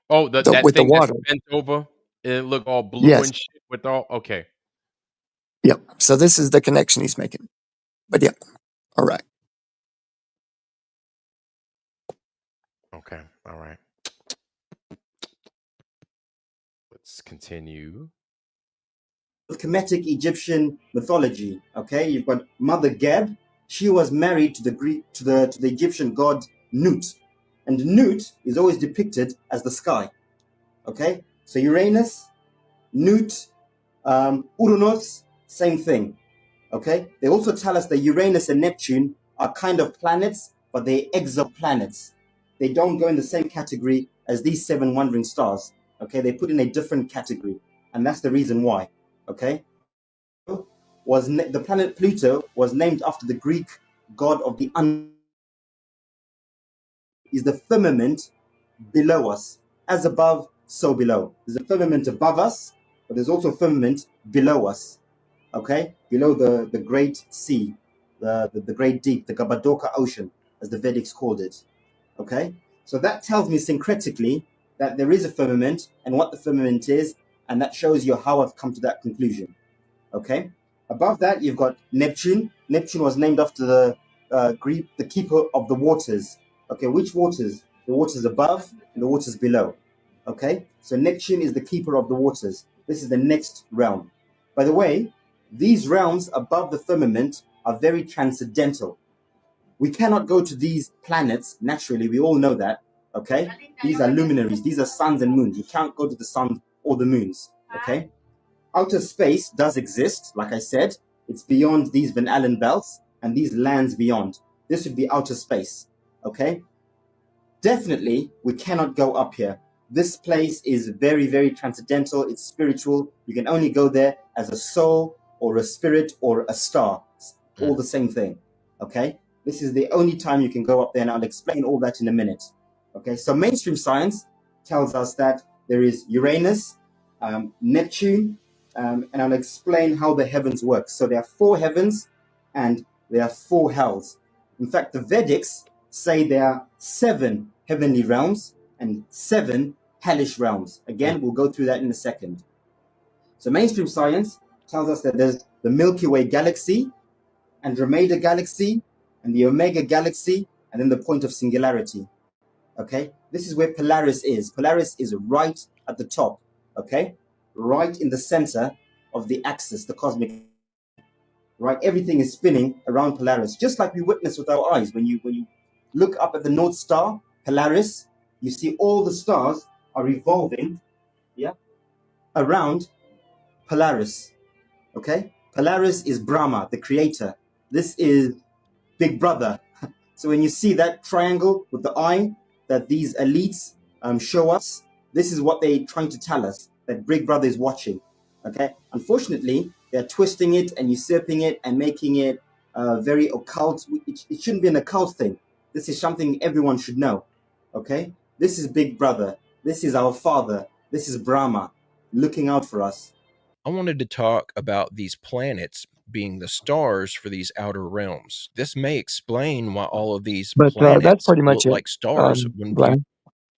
Oh, that with the thing that's water. bent over and it look all blue Yes. and shit with all. Okay, Yep. So this is the connection he's making. But yeah. All right. okay, all right. Let's continue. Kemetic Egyptian mythology. Okay, you've got Mother Geb. She was married to the Greek to the Egyptian god Nut, and Nut is always depicted as the sky. Okay, so Uranus, Nut, Uranus, same thing. Okay, they also tell us that Uranus and Neptune are kind of planets, but they're exoplanets. They don't go in the same category as these seven wandering stars. Okay, they put in a different category, and that's the reason why. Okay, the planet Pluto was named after the Greek god of the is the firmament below us, as above, so below. There's a firmament above us, but there's also a firmament below us. Okay, below the Great Sea, the Great Deep, the Gabadoka Ocean, as the Vedics called it. Okay, so that tells me syncretically that there is a firmament and what the firmament is, and that shows you how I've come to that conclusion. Okay, above that you've got Neptune. Neptune was named after the Greek, the keeper of the waters. Okay, which waters? The waters above and the waters below. Okay, so Neptune is the keeper of the waters. This is the next realm. By the way, these realms above the firmament are very transcendental. We cannot go to these planets naturally. We all know that. Okay, these are luminaries. These are suns and moons. You can't go to the sun or the moons. Okay, outer space does exist, like I said. It's beyond these Van Allen belts and these lands beyond. This would be outer space. Okay, definitely we cannot go up here. This place is very, very transcendental. It's spiritual. You can only go there as a soul or a spirit or a star. It's all the same thing. Okay, this is the only time you can go up there, and I'll explain all that in a minute. Okay, so mainstream science tells us that there is Uranus, Neptune, and I'll explain how the heavens work. So there are 4 heavens and there are 4 hells. In fact, the Vedics say there are 7 heavenly realms and 7 hellish realms. Again, we'll go through that in a second. So mainstream science tells us that there's the Milky Way galaxy, Andromeda galaxy, and the Omega galaxy, and then the point of singularity. Okay, this is where Polaris is. Polaris is right at the top. Okay, right in the center of the axis, the cosmic. Right, everything is spinning around Polaris, just like we witness with our eyes. When you look up at the North Star, Polaris, you see all the stars are revolving, yeah, around Polaris. Okay, Polaris is Brahma, the creator. This is Big Brother. So when you see that triangle with the eye that these elites show us, this is what they're trying to tell us, that Big Brother is watching. Okay. Unfortunately, they're twisting it and usurping it and making it very occult. It shouldn't be an occult thing. This is something everyone should know. Okay. This is Big Brother. This is our father. This is Brahma looking out for us. I wanted to talk about these planets being the stars for these outer realms. This may explain why all of these But that's planets pretty look much it. like stars when viewed. Glenn.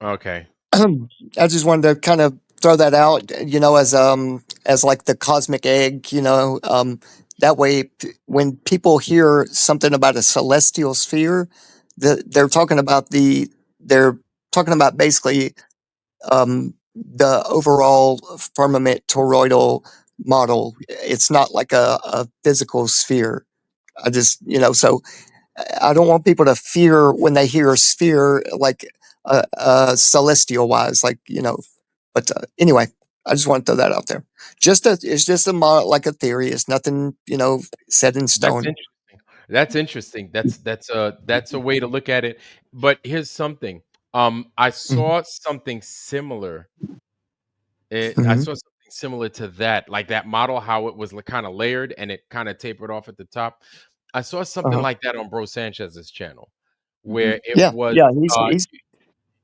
Okay. I just wanted to kind of throw that out, as like the cosmic egg, that way when people hear something about a celestial sphere, they're talking about basically the overall firmament toroidal model. It's not like a physical sphere. I just, so I don't want people to fear when they hear sphere, like celestial wise, But anyway, I just want to throw that out there. It's just like a theory. It's nothing, set in That's stone. interesting. That's interesting. That's a way to look at it. But here's something. I Hmm. saw something similar. I Hmm. saw something similar to that, like that model, how it was kind of layered and it kind of tapered off at the top. I saw something Uh-huh. like that on Bro Sanchez's channel, where it Yeah, was. yeah. Uh, He's.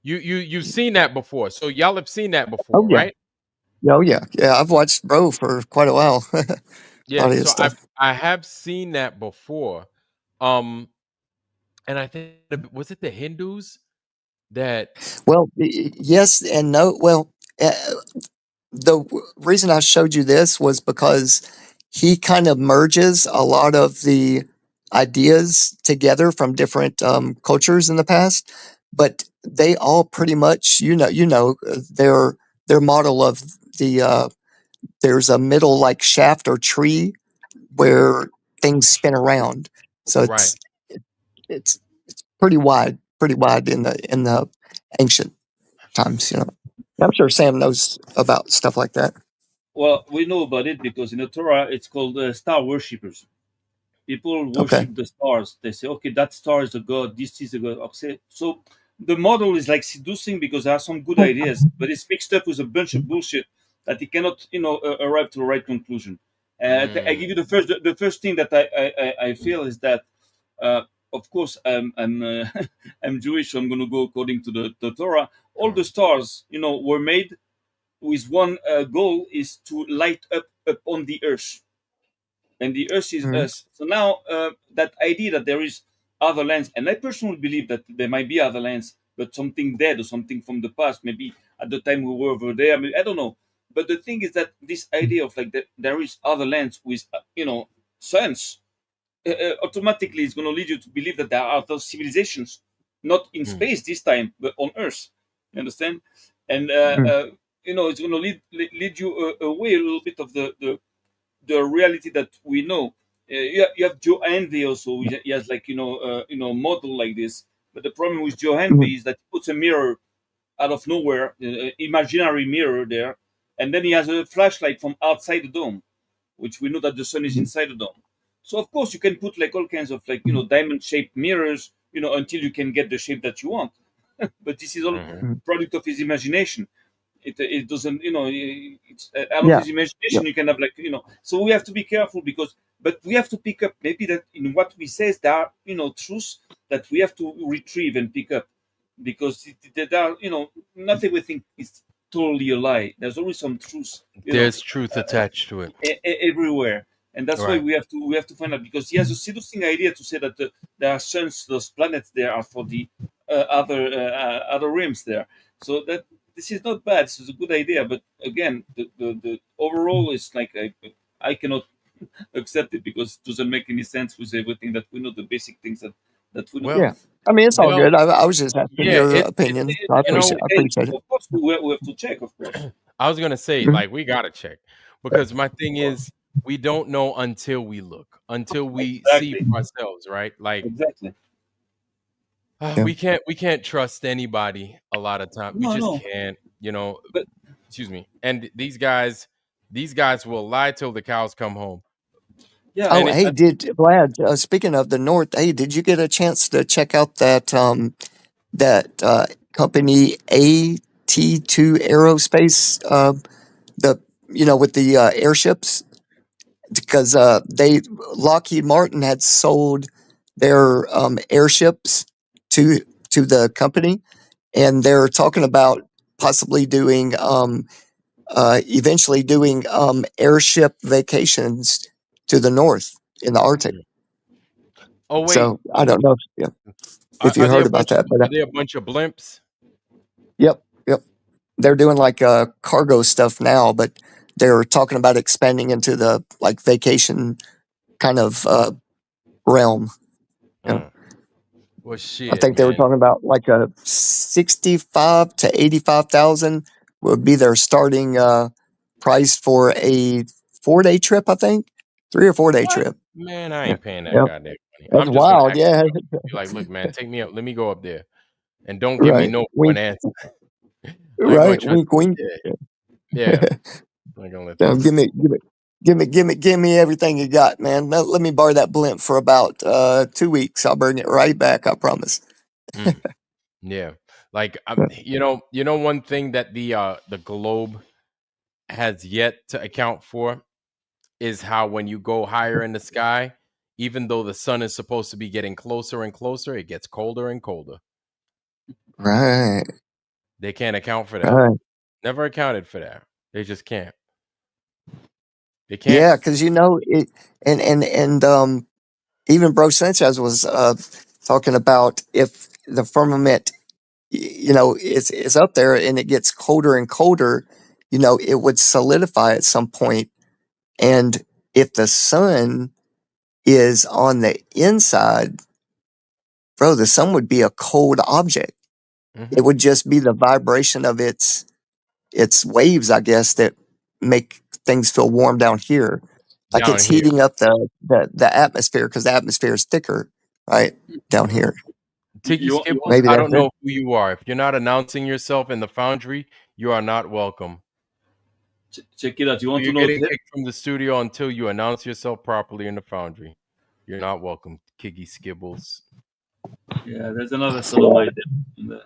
you've seen that before, so y'all have seen that Oh before, yeah, right? oh yeah, yeah. I've watched Bro for quite a while. A Yeah. lot of his So I stuff. I have seen that before. Um, and I think was it the Hindus that. Well, yes and no. Well, uh, reason I showed you this was because he kind of merges a lot of the ideas together from different cultures in the past, but they all pretty much, their model of the there's a middle like shaft or tree where things spin around. So Right. it's pretty wide in the ancient times. I'm sure Sam knows about stuff like that. Well, we know about it because in the Torah it's called star worshippers. People Okay. worship the stars. They say, okay, that star is a god, this is a god. Okay. So the model is like seducing because there are some good ideas, but it's mixed up with a bunch of bullshit that it cannot, arrive to the right conclusion. I Mm, give you the first thing that I feel is that, of course, I'm Jewish, so I'm going to go according to the Torah. All mm, the stars, were made with one goal is to light up upon the earth, and the earth is Mhm. us. So now that idea that there is other lands, and I personally believe that there might be other lands, but something dead or something from the past, maybe at the time we were over there. I mean, I don't know. But the thing is that this idea of like that there is other lands with suns, automatically is going to lead you to believe that there are other civilizations, not in mm, space this time, but on Earth. You understand? And Mm. it's going to lead you away a little bit of the reality that we know. You have Joe Envy also. He has like model like this. But the problem with Joe Mhm. Envy is that he puts a mirror out of nowhere, imaginary mirror there, and then he has a flashlight from outside the dome, which we know that the sun is inside the dome. So of course you can put like all kinds of like diamond-shaped mirrors, until you can get the shape that you want. But this is all Mhm. product of his imagination. It doesn't, it's out of Yeah. his imagination. You can have like, so we have to be careful but we have to pick up maybe that in what we say there are, truths that we have to retrieve and pick up, because there are, not everything is totally a lie. There's always some truth, There's truth attached to it. everywhere, and that's why Right. we have to find out, because he has a seducing idea to say that there are suns, those planets there are for the other realms there. So that this is not bad. This is a good idea, but again, the overall is like I cannot accept it, because it doesn't make any sense with everything that we know, the basic things that we know. Well, Yeah. I mean, it's all well, good. I was just asking yeah. your It opinion. I you know, appreciate. I appreciate it. Of course, we have to check, of course. I was gonna say, Mhm. like, we gotta check, because my thing is, we don't know until we look, until we see Exactly, for ourselves, right? Like, exactly. Yeah. we can't trust anybody a lot of time. We No, just no, can't, but excuse me. And these guys will lie till the cows come home. yeah, And Oh, it hey, did Vlad? Speaking of the North, hey, did you get a chance to check out that company AT2 Aerospace? The with the airships, because they Lockheed Martin had sold their airships to the company, and they're talking about possibly doing eventually doing airship vacations to the north in the Arctic. oh wait, So I don't know are, if you are they heard a about bunch that, but are they a bunch of blimps? yep, they're doing like cargo stuff now, but they're talking about expanding into the like vacation kind of realm. You know, Mm. Well, I shit, think they were man. talking about like a 65 to 85,000 would be their starting price for a 4 day trip. I think 3 or 4 day What? trip. Man, I Yeah, ain't paying that yep, goddamn money. that's I'm just gonna wild. ask the Yeah, company, be like, look, man, take me up. Let me go up there, and don't give me right. no for an Wink, answer. I ain't gonna right. trust. Wink, wink. Yeah, yeah. I'm not gonna let Now, that give shit. me, give me, give me everything you got, man. Let me borrow that blimp for about 2 weeks. I'll bring it right back. I promise. Mm, yeah, like one thing that the globe has yet to account for is how when you go higher in the sky, even though the sun is supposed to be getting closer and closer, it gets colder and colder. Right, They can't account for that. right. Never accounted for that. They just can't. They can't. Yeah, because it, and even Bro Sanchez was talking about if the firmament, is up there and it gets colder and colder, it would solidify at some point. And if the sun is on the inside, bro, the sun would be a cold object. Hmm. It would just be the vibration of its waves, I guess, that make things feel warm down here. Like Down it's here. heating up the atmosphere because the atmosphere is thicker, right? Down here. Tiggy you want Skibbles, Maybe I that's don't it. know who you are. If you're not announcing yourself in the foundry, you are not welcome. check it out. You So want to you're know getting kicked from the studio until you announce yourself properly in the foundry. You're not welcome, Kiggy Skibbles. yeah, there's another sodomite there.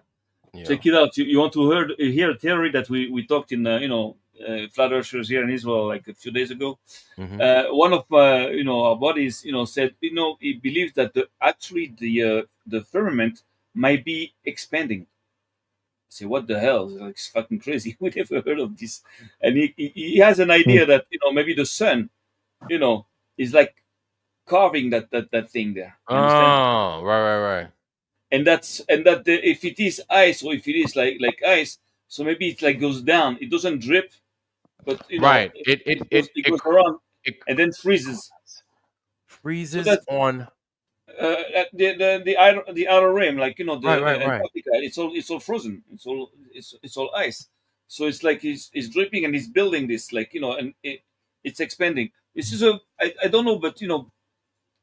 Yeah. Check it out. You want to hear a theory that we talked in flat earthers here in Israel like a few days ago. Hmm. One of our buddies said he believes that actually the firmament might be expanding. I say, what the hell? It's fucking crazy. We never heard of this. And he has an idea that maybe the sun you know is like carving that thing there. You understand? Oh, right. If it is ice, or if it is like ice, so maybe it like goes down. It doesn't drip, but Right. it, It it it it goes it it, goes around it and then freezes. So freezes that on. the outer rim, like the Right. Antarctica, it's all frozen. It's all ice. So it's like he's dripping and he's building this, like and it's expanding. This is I don't know, but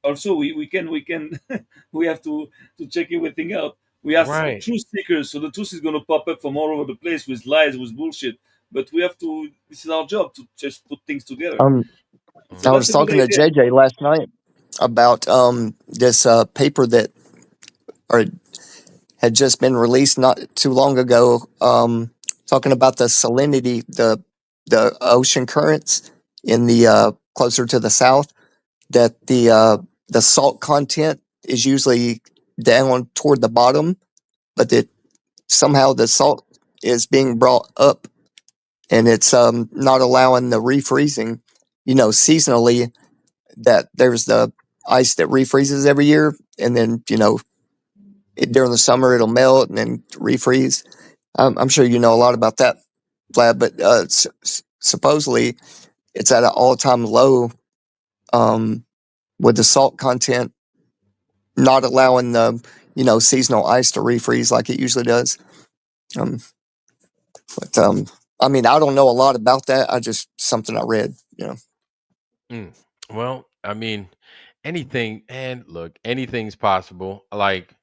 also we can we have to check everything out. We are Right. truth seekers, so the truth is going to pop up from all over the place with lies, with bullshit. but we have to. This is our job to just put things together. So I that's was a good talking to idea. JJ last night about this paper that or had just been released not too long ago, talking about the salinity, the ocean currents in the closer to the south. That the salt content is usually down toward the bottom, but that somehow the salt is being brought up, and it's not allowing the refreezing. Seasonally, that there's the ice that refreezes every year, and then during the summer it'll melt and then refreeze. I'm sure you know a lot about that, Vlad, but supposedly it's at an all-time low, um, with the salt content not allowing the seasonal ice to refreeze like it usually does. Um, but I mean, I don't know a lot about that. I just something I read. Mm. Well, I mean, anything, and look, anything's possible. Like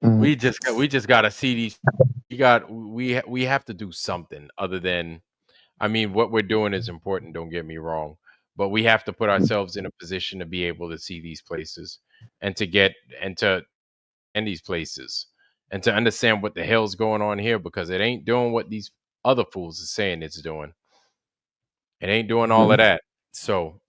Mm, we just gotta see these. We have to do something other than. I mean, what we're doing is important. Don't get me wrong, but we have to put ourselves in a position to be able to see these places and to get and to in these places and to understand what the hell's going on here because it ain't doing what these other fools are saying it's doing. It ain't doing all of mm, that. So,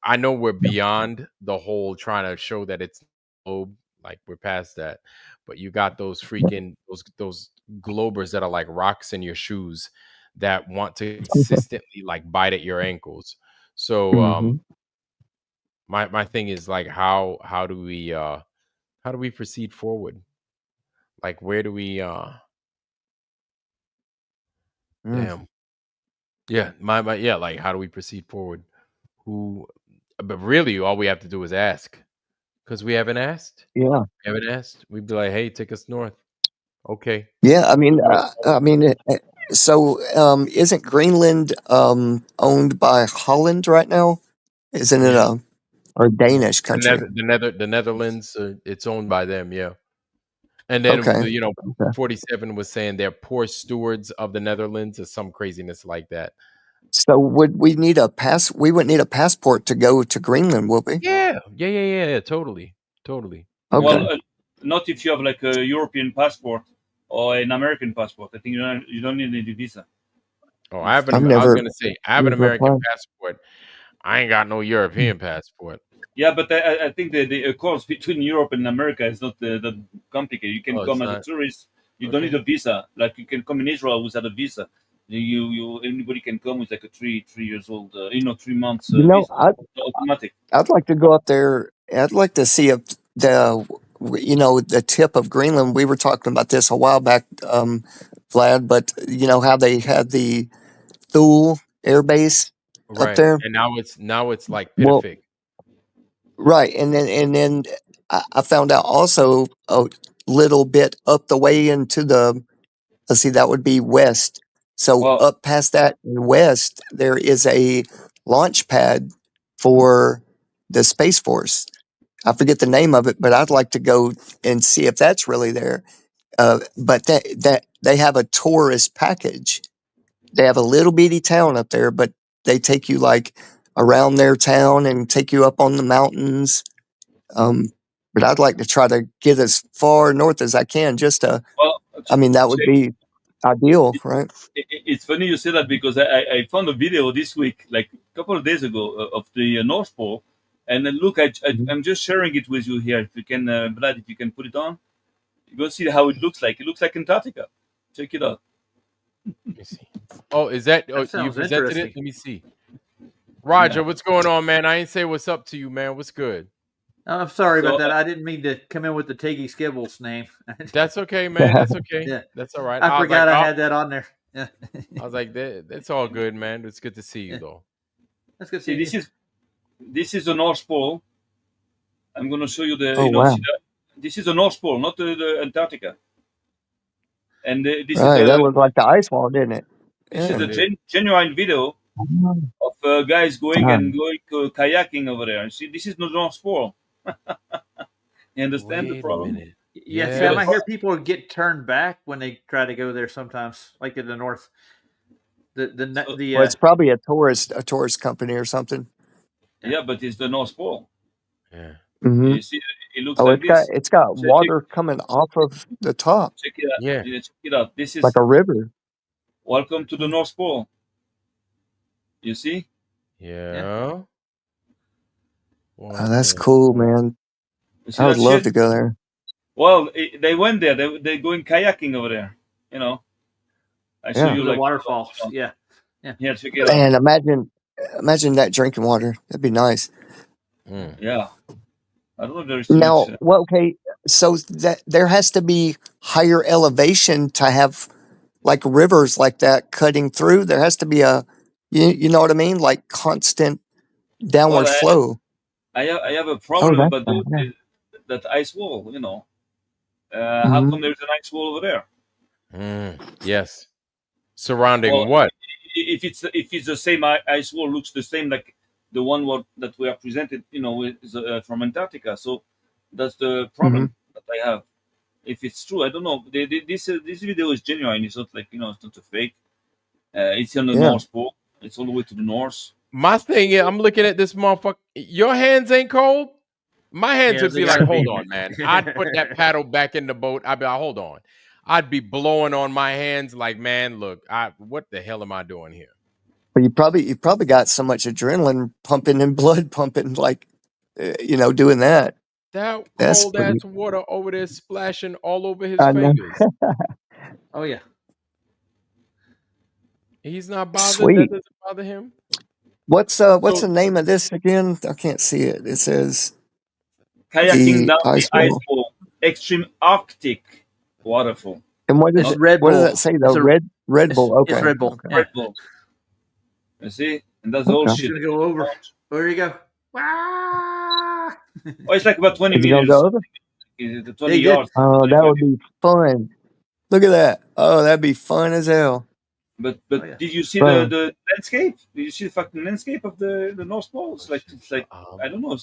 I know we're beyond the whole trying to show that it's globe, like we're past that. But you got those freaking those globers that are like rocks in your shoes that want to consistently like bite at your ankles. So, mhm. my thing is like how do we proceed forward? Like where do we Mm. damn. Yeah, my yeah, like how do we proceed forward? Who but really all we have to do is ask. Because we haven't asked. Yeah, We haven't asked. We'd be like, hey, take us north. Okay. yeah. North. So isn't Greenland owned by Holland right now? Isn't it Yeah. a or Danish The country? The Netherlands, it's owned by them, yeah. And then Okay. the 47 was saying they're poor stewards of the Netherlands or some craziness like that. So would we need a pass? We wouldn't need a passport to go to Greenland, would we? Yeah. Yeah, totally. Totally. Well, Okay. not if you have like a European passport or an American passport. I think you don't need any visa. Oh, It's I've I was never gonna say I have an never American applied. passport. I ain't got no European passport. Yeah, but I think the accords between Europe and America is not that complicated. You can Oh, come it's as a not. tourist. You don't need Okay. a visa. Like you can come in Israel without a visa. You anybody can come with like a 3 years old, 3 months You know, visa. So automatic. I'd like to go up there. I'd like to see if the tip of Greenland. We were talking about this a while back, Vlad. But you know how they had the Thule Air Base up Right. there. And now it's like Well, Pitifig. right, and then I found out also a little bit up the way into the. Let's see, that would be west. So Well, up past that in west, there is a launch pad for the Space Force. I forget the name of it, but I'd like to go and see if that's really there. But that they have a tourist package. They have a little bitty town up there, but they take you like around their town and take you up on the mountains. Um, but I'd like to try to get as far north as I can. Just to, well, I mean, that would check. be ideal, right? It's funny you say that because I found a video this week, like a couple of days ago, of the North Pole. And then look, Mhm. I'm just sharing it with you here. If you can, Vlad, if you can put it on, you go see how it looks like. It looks like Antarctica. Check it out. Let me see. Oh, is that That you sounds presented it? interesting. Let me see. Yeah. Roger, what's going on, man? I ain't say what's up to you, man. What's good? I'm sorry So about that. I didn't mean to come in with the Teggy Skibbles name. That's okay, man. That's okay. Yeah, That's all right. I forgot I had that on there. Yeah, I was like, that's all good, man. It's good to see you, yeah. though. That's good see, seeing you. this is the North Pole. I'm going to show you the, Oh wow! see that this is the North Pole, not the Antarctica. And Right, that looked like the ice wall, didn't it? this is Yeah. a It is. genuine video of guys going Ah, and going kayaking over there. And see, this is the North Pole. You understand the Wait a problem? minute. Yeah, Yeah. Sam, I hear people get turned back when they try to go there sometimes, like in the north. Well, it's probably a tourist company or something. Yeah, but it's the North Pole. Yeah. Hmm. You see, it looks Oh, like this. it's got water coming off of the top, Check it out. Yeah. Yeah, check it out. This is like a river. welcome to the North Pole. You see? Yeah. Oh, that's cool, man. You see I would that love shit? to go there. Well, they went there. They're going kayaking over there. You know, I show Yeah. you the like waterfalls. Yeah. Yeah, check it out. And imagine that drinking water. That'd be nice. Mm. Yeah, I don't know if there's too Now, much. well, okay, so that there has to be higher elevation to have like rivers like that cutting through. There has to be you know what I mean, like constant Well, downward flow. I have a Oh, problem that's about yeah. that ice wall. You know, how Hmm. come there's an ice wall over there? Yes. Surrounding Well, what? if it's the same ice wall, looks the same like the one that we are presented, you know, from Antarctica. So that's the Hmm. problem that I have. If it's true, I don't know. This video is genuine. It's not like, you know, it's not a fake. It's on the Yeah. North Pole. It's all the way to the north. My thing is, I'm looking at this motherfucker. Your hands ain't cold? My hands Yeah, would they be like, gotta hold be. on, man. I'd put that paddle back in the boat. I'd be like, hold on. I'd be blowing on my hands like, man, look, what the hell am I doing here? But you probably got so much adrenaline pumping and blood pumping, like doing that. That That's cold pretty. ass water over there splashing all over his I know. fingers. Oh yeah. He's not bothered. That Sweet. doesn't bother him. What's So the name of this again? I can't see it. It says kayaking the down the ice ice wall. wall, extreme Arctic waterfall. And It's Red what does Bull. that say though? It's a Red Bull. it's Okay. Red Bull. Okay. Yeah. Red Bull. You see, and that's all Okay. It's shit. gonna go over. Where you go? Wah! Oh, it's like about 20 Is it gonna meters. go over? Is it 20 They did. yards? Oh, that 25 would be fun. Look at that. Oh, that'd be fun as hell. But Oh, yeah. did you see Bro. the landscape? Did you see the fucking landscape of the North Pole? It's like I don't know.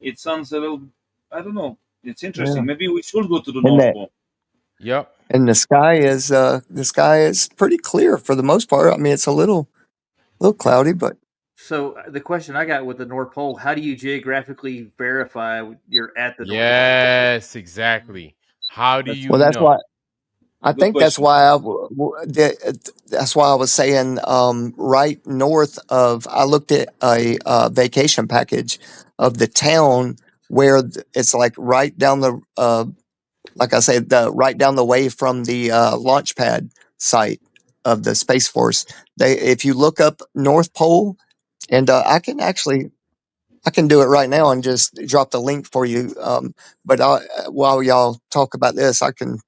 It sounds a little. I don't know. It's interesting. Yeah. Maybe we should go to the And North that Pole. Yep. and the sky is pretty clear for the most part. I mean, it's a little cloudy, but So the question I got with the North Pole: how do you geographically verify you're at the North Pole? Yes, exactly. How do you well, that's know? why I Good think that's question. why that's why I was saying right north of. I looked at a vacation package of the town where it's like right down the like I said, right down the way from the launch pad site of the Space Force. If you look up North Pole, and I can do it right now and just drop the link for you. But while y'all talk about this, I can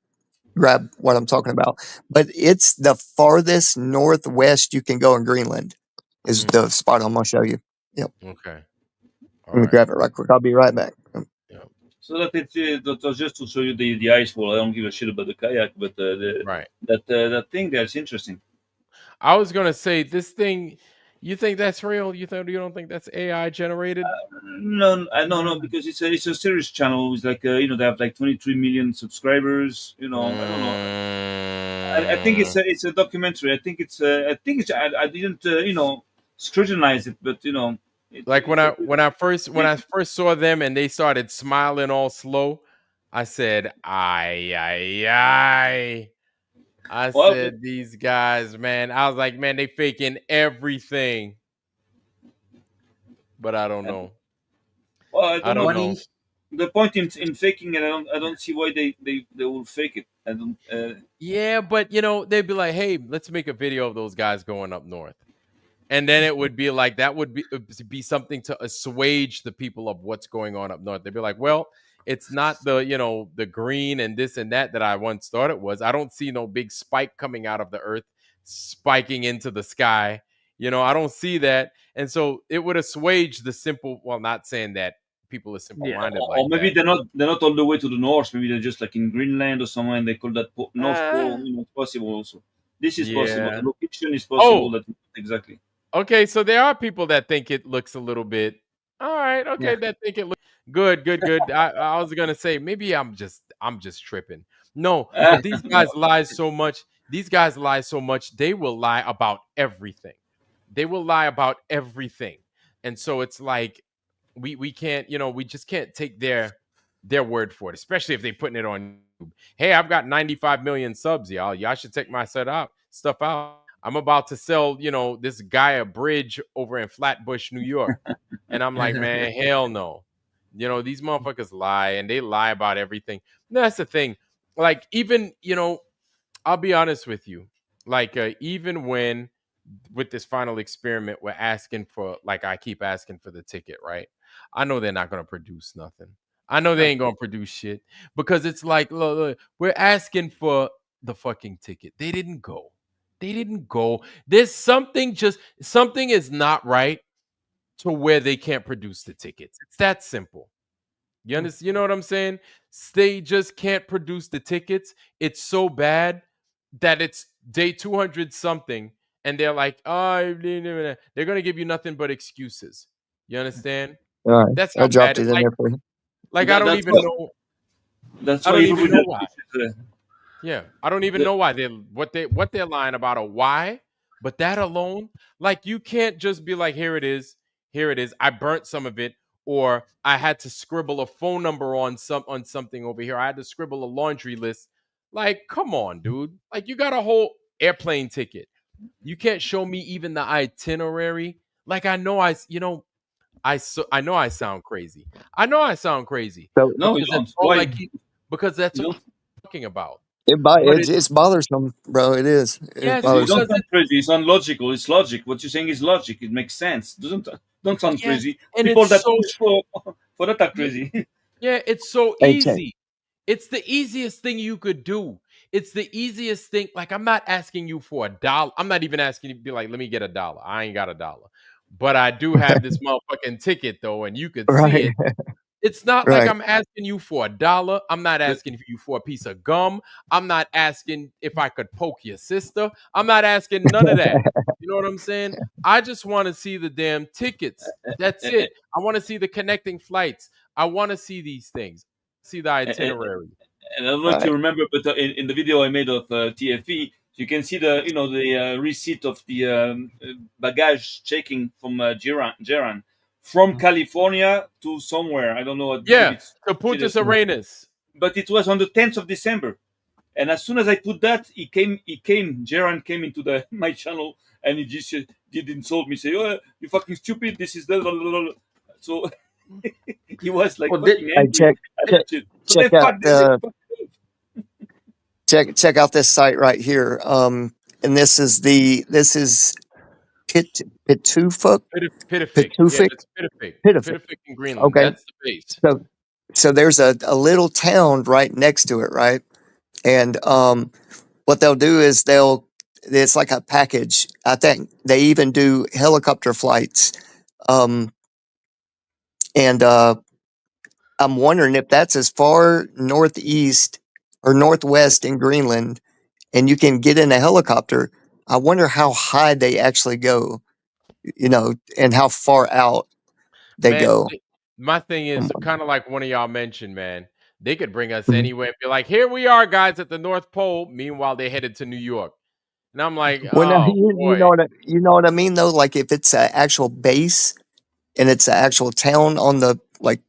grab what I'm talking about. But it's the farthest northwest you can go in Greenland. Is the spot I'm gonna show you. Yep. Okay. All Let me right. grab it right quick. I'll be right back. Yep. So that was just to show you the ice wall. I don't give a shit about the kayak, but Right. that thing there's interesting. I was gonna say this thing. You think that's real? You don't think that's AI generated? No, I no, because it's a serious channel. It's like you know, they have like 23 million subscribers. You know, I don't know. I think Mm. it's a documentary. I think it's I didn't you know, scrutinize it, but you know, Like when I first it, saw them and they started smiling all slow, I said, "Ay ay ay." I well, said, "These guys, man." I was like, "Man, they faking everything." But I don't know. well, I I don't know. don't Money. know. The point in faking it, I don't see why they will fake it. I don't. Yeah, but they'd be like, "Hey, let's make a video of those guys going up north." And then it would be like that would be something to assuage the people of what's going on up north. They'd be like, well, it's not the green and this and that I once thought it was. I don't see no big spike coming out of the earth, spiking into the sky. I don't see that. And so it would assuage the simple, well, not saying that people are simple Yeah. minded Or like maybe that. they're not all the way to the north. Maybe they're just like in Greenland or somewhere, and they call that North Pole. Uh, You know, it's possible also. This is possible. yeah. The location is Oh, possible. That exactly. okay, so there are people that think it looks a little bit all right. Okay, Yeah. that think it looks good, good, good. I was gonna say maybe I'm I'm just tripping. No, but these guys lie so much. These guys lie so much. They will lie about everything. They will lie about everything. And so it's like we can't, we just can't take their word for it, especially if they putting it on YouTube. Hey, I've got 95 million subs, y'all. Y'all should check my stuff out. I'm about to sell, this guy a bridge over in Flatbush, New York. And I'm like, man, hell no. These motherfuckers lie and they lie about everything. That's the thing. Like, even, I'll be honest with you. Like, even when with this final experiment, we're asking for, like, I keep asking for the ticket, right? I know they're not going to produce nothing. I know they ain't going to produce shit because it's like, look, we're asking for the fucking ticket. They didn't go. They didn't go. There's something is not right to where they can't produce the tickets. It's that simple. You understand? You know what I'm saying? They just can't produce the tickets. It's so bad that it's day 200 something, and they're like, oh, they're gonna give you nothing but excuses. You understand? All right, That's I how bad dropped it. it in there for you. Like I That, don't that's even why. know. That's I why don't you even will know have why. issues. Yeah, I don't even know why they're lying about or why, but that alone, like you can't just be like, here it is. I burnt some of it, or I had to scribble a phone number on something over here. I had to scribble a laundry list. Like, come on, dude. Like you got a whole airplane ticket. You can't show me even the itinerary. Like I know I know I sound crazy. I know I sound crazy So No, you because that's don't. all I Why? keep because that's You all don't. I'm talking about. But it's bothersome, bro. It is. It's yes, You don't bothersome. because sound crazy. It's unlogical. It's logic. What you're saying is logic. It makes sense. Doesn't don't sound yes, crazy. and People it's that so push for that are yeah, crazy. yeah, it's so Hey, check. easy. It's the easiest thing you could do. It's the easiest thing. Like I'm not asking you for $1. I'm not even asking you to be like, let me get $1. I ain't got $1. But I do have this motherfucking ticket though, and you could see Right, it. It's not like right. I'm asking you for $1. I'm not asking you for a piece of gum. I'm not asking if I could poke your sister. I'm not asking none of that. You know what I'm saying? I just want to see the damn tickets. That's it. I want to see the connecting flights. I want to see these things. See the And itinerary. I don't know if Right. you remember, but in the video I made of TFE, you can see the receipt of the baggage checking from Geran from California to somewhere. I don't know. I believe Yeah, it's to Punta Chile, Serenas. but it was on the 10th of December. And as soon as I put that, Geran came into the my channel and he just did insult me, say, "Oh, you fucking stupid! This is the." So he was like Well, fucking Hey, angry at check, that shit. So check they out fucked. They fucked. check out this site right here. And this is Pitufuk, Pitafik. Yeah, Pitufik, that's Pitafik. Pitufik. Pitafik in Greenland. Okay, That's the base. so there's a little town right next to it, right? And what they'll do is it's like a package. I think they even do helicopter flights. Um, and I'm wondering if that's as far northeast or northwest in Greenland, and you can get in a helicopter. I wonder how high they actually go, and how far out they Man, go. my thing I'm is wondering. kind of like one of y'all mentioned, man. They could bring us Mhm. anywhere and be like, here we are, guys, at the North Pole. Meanwhile, they headed to New York. And I'm like, Well, now oh you know boy. what I mean though. Like if it's an actual base and it's an actual town on the like,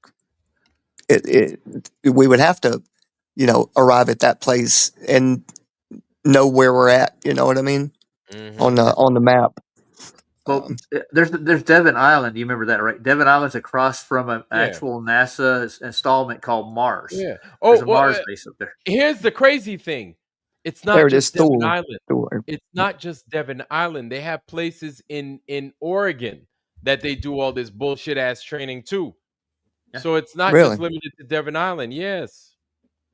we would have to, arrive at that place and know where we're at. You know what I mean on Hmm. the map. well, Um, there's Devon Island. You remember that, right? Devon Island's across from an Yeah. actual NASA installment called Mars. Yeah. There's Oh, a well, Mars base up there. here's the crazy thing. It's not there it is, just Devon Thor. Island. Thor. It's not just Devon Island. They have places in Oregon that they do all this bullshit ass training too. Yeah. So it's not just Really? limited to Devon Island. Yes.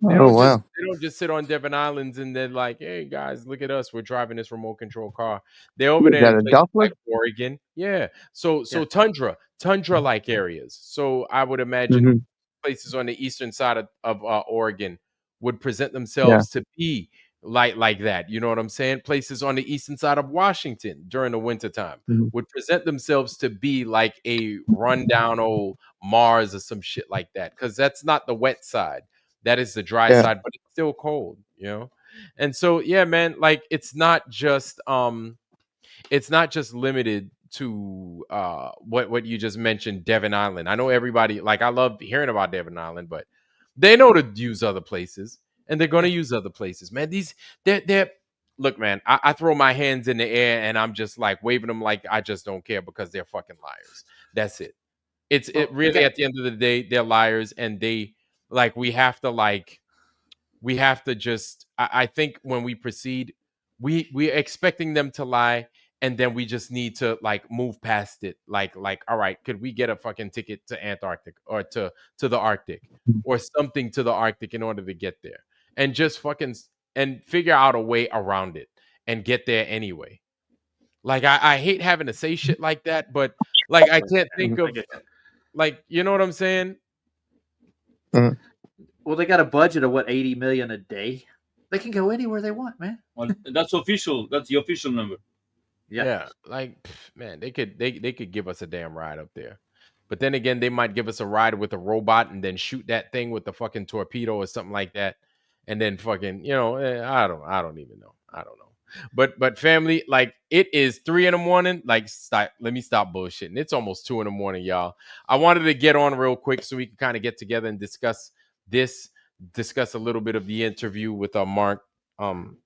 Oh wow. They don't just sit on Devon Islands and they're like, hey guys, look at us. We're driving this remote control car. They're over Is there that in a places Doppler? like Oregon. Yeah. Yeah. So tundra like areas. So I would imagine Hmm. places on the eastern side of Oregon would present Yeah. themselves to be like that. You know what I'm saying? Places on the eastern side of Washington during the wintertime Hmm. would present themselves to be like a rundown old Mars or some shit like that. Because that's not the wet side. That is the dry Yeah. side, but it's still cold, you know. And so yeah, man, like it's not just limited to what you just mentioned, Devon Island. I know everybody, like, I love hearing about Devon Island, but they know to use other places, and they're going to use other places, man. They're look, man, I throw my hands in the air and I'm just like waving them like I just don't care, because they're fucking liars. That's it. It really, at the end of the day, they're liars, and they, like, we have to just, I think when we proceed, we're expecting them to lie, and then we just need to like move past it. Like, all right, could we get a fucking ticket to Antarctic, or to the Arctic, or something to the Arctic in order to get there, and just fucking and figure out a way around it and get there anyway. Like, I hate having to say shit like that, but like I can't think I of, get that. like, you know what I'm saying? Mm. Well, they got a budget of what, 80 million a day. They can go anywhere they want, man. Well, that's official. That's the official number. Yeah. Like, man, they could give us a damn ride up there. But then again, they might give us a ride with a robot and then shoot that thing with the fucking torpedo or something like that. And then fucking, I don't even know. I don't know. But family, like, it is 3 a.m. Like, let me stop bullshitting. It's almost 2 a.m, y'all. I wanted to get on real quick so we can kind of get together and discuss a little bit of the interview with Mark. I'm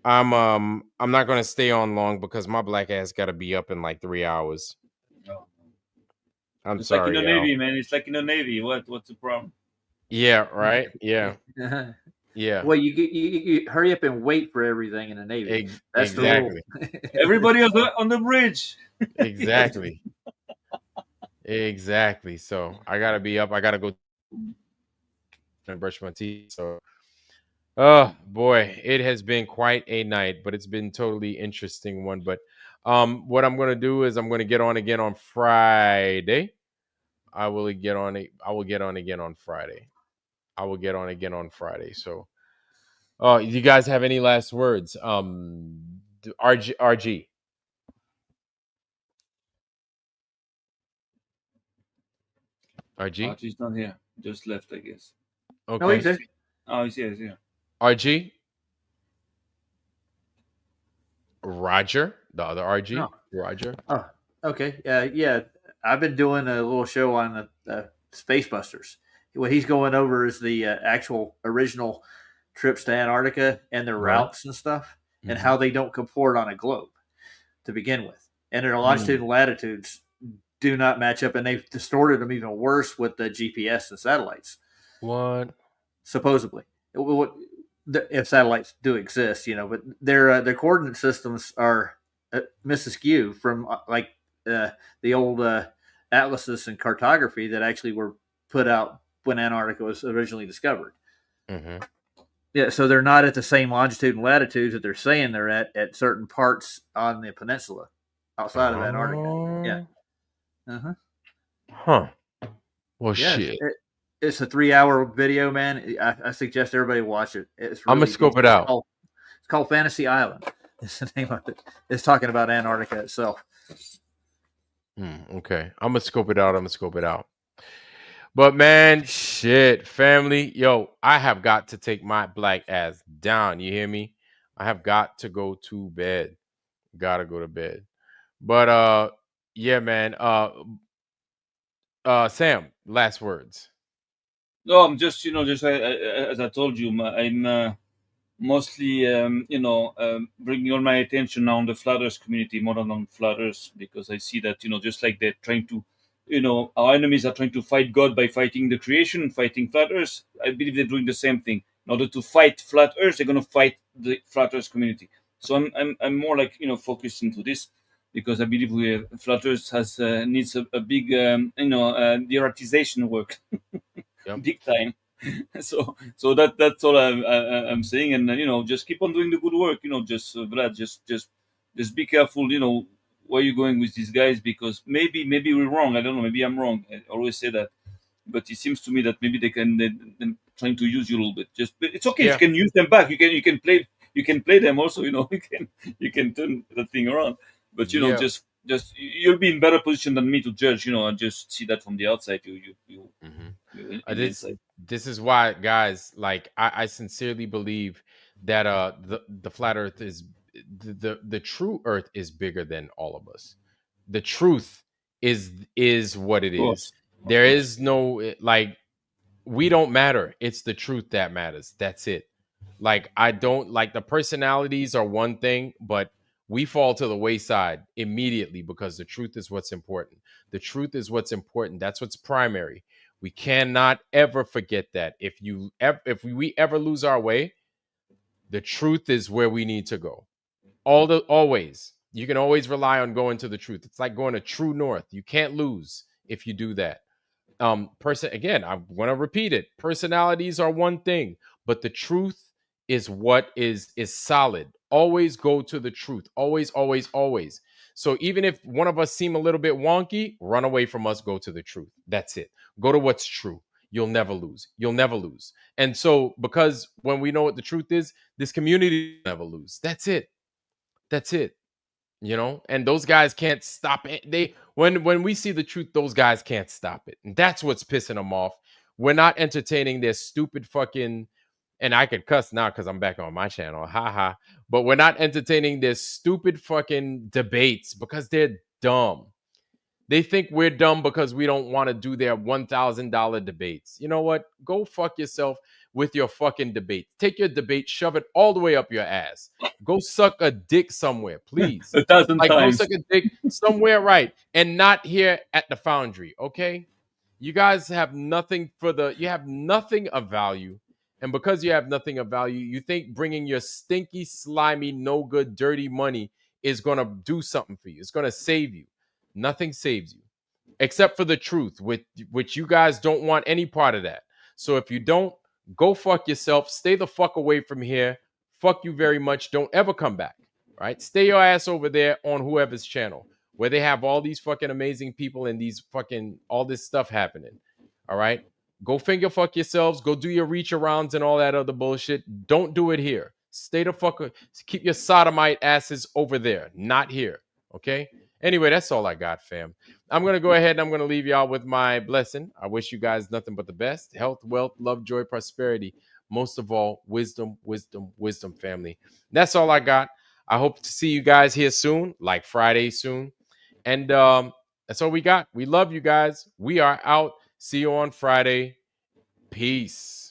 not gonna stay on long because my black ass gotta be up in like 3 hours. No. I'm It's sorry, like in the y'all. Navy, man. It's like in the Navy. What's the problem? Yeah, right. Yeah, yeah. Well, you hurry up and wait for everything in the Navy. That's Exactly. the rule. Everybody on the bridge. Exactly. Exactly. So I gotta be up. I gotta go and brush my teeth. So, oh boy, it has been quite a night, but it's been totally interesting one. But what I'm gonna do is I'm gonna get on again on Friday. I will get on again on Friday. So, you guys have any last words? RG. RG. She's not here. Just left, I guess. No, Okay. he's there. Oh, he's here. RG. Roger. The other RG. No. Roger. Oh, okay. Yeah. I've been doing a little show on the Space Busters. What he's going over is the actual original trips to Antarctica and their Right. routes and stuff, and Mhm. how they don't comport on a globe to begin with. And their longitude and latitudes do not match up, and they've distorted them even worse with the GPS and satellites. What? Supposedly, if satellites do exist, but their coordinate systems are misaskew from the old atlases and cartography that actually were put out when Antarctica was originally discovered. Mm-hmm. Yeah, so they're not at the same longitude and latitudes that they're saying they're at certain parts on the peninsula outside of Antarctica. Yeah. Uh-huh. Huh. Well, Yeah, shit. it's a 3-hour video, man. I suggest everybody watch it. It's really I'm gonna scope it out. It's called Fantasy Island. It's the name of it. It's talking about Antarctica itself. Okay. I'm gonna scope it out. But man, shit, family, yo, I have got to take my black ass down. You hear me? I have got to go to bed. Gotta go to bed. But yeah, man. Sam, last words. No, I'm just as I told you, I'm mostly bringing all my attention now on the flat Earth community more than on flat Earth, because I see that just like they're trying to, our enemies are trying to fight God by fighting the creation, fighting flat Earth. I believe they're doing the same thing. In order to fight flat Earth, they're going to fight the flat Earth community. So I'm more like focused into this, because I believe flat Earth has needs a big deratization work. Yep. Big time. So that's all I'm saying, and just keep on doing the good work. Just Vlad, just be careful. Where you're going with these guys, because maybe we're wrong. I don't know. Maybe I'm wrong. I always say that, but it seems to me that maybe they're trying to use you a little bit. But it's okay. Yeah. You can use them back. You can play them also. You can turn the thing around. But Yeah. just you'll be in better position than me to judge. And just see that from the outside. You. Mm-hmm. in the This inside. this is why, guys, like I sincerely believe that the flat Earth is the true Earth is bigger than all of us. The truth is what it Of is. course, of There course. is no like we don't matter. It's the truth that matters. That's it. Like I don't like the personalities are one thing, but we fall to the wayside immediately because the truth is what's important. The truth is what's important. That's what's primary. We cannot ever forget that. If we ever lose our way, the truth is where we need to go. Always. You can always rely on going to the truth. It's like going to true north. You can't lose if you do that. Person again, I want to repeat it. Personalities are one thing, but the truth is what is solid. Always go to the truth. Always, always, always. So even if one of us seem a little bit wonky, run away from us, go to the truth. That's it. Go to what's true. You'll never lose. You'll never lose. And so because when we know what the truth is, this community will never lose. That's it. That's it. And those guys can't stop it. When we see the truth, those guys can't stop it, and that's what's pissing them off. We're not entertaining their stupid fucking, and I could cuss now because I'm back on my channel, haha. But we're not entertaining their stupid fucking debates because they're dumb. They think we're dumb because we don't want to do their $1,000 debates. You know what? Go fuck yourself with your fucking debate. Take your debate, shove it all the way up your ass. Go suck a dick somewhere, please. 1,000 Like, go times. suck a dick somewhere, right? And not here at the Foundry, okay? You guys have nothing you have nothing of value. And because you have nothing of value, you think bringing your stinky, slimy, no good, dirty money is going to do something for you. It's going to save you. Nothing saves you except for the truth, which you guys don't want any part of that. So if you don't, go fuck yourself. Stay the fuck away from here. Fuck you very much. Don't ever come back. Right? Stay your ass over there on whoever's channel where they have all these fucking amazing people and these fucking all this stuff happening. All right? Go finger fuck yourselves. Go do your reach arounds and all that other bullshit. Don't do it here. Stay the fuck. Keep your sodomite asses over there, not here. Okay? Anyway, that's all I got, fam. I'm going to go ahead and I'm going to leave y'all with my blessing. I wish you guys nothing but the best. Health, wealth, love, joy, prosperity. Most of all, wisdom, wisdom, wisdom, family. That's all I got. I hope to see you guys here soon, like Friday soon. And that's all we got. We love you guys. We are out. See you on Friday. Peace.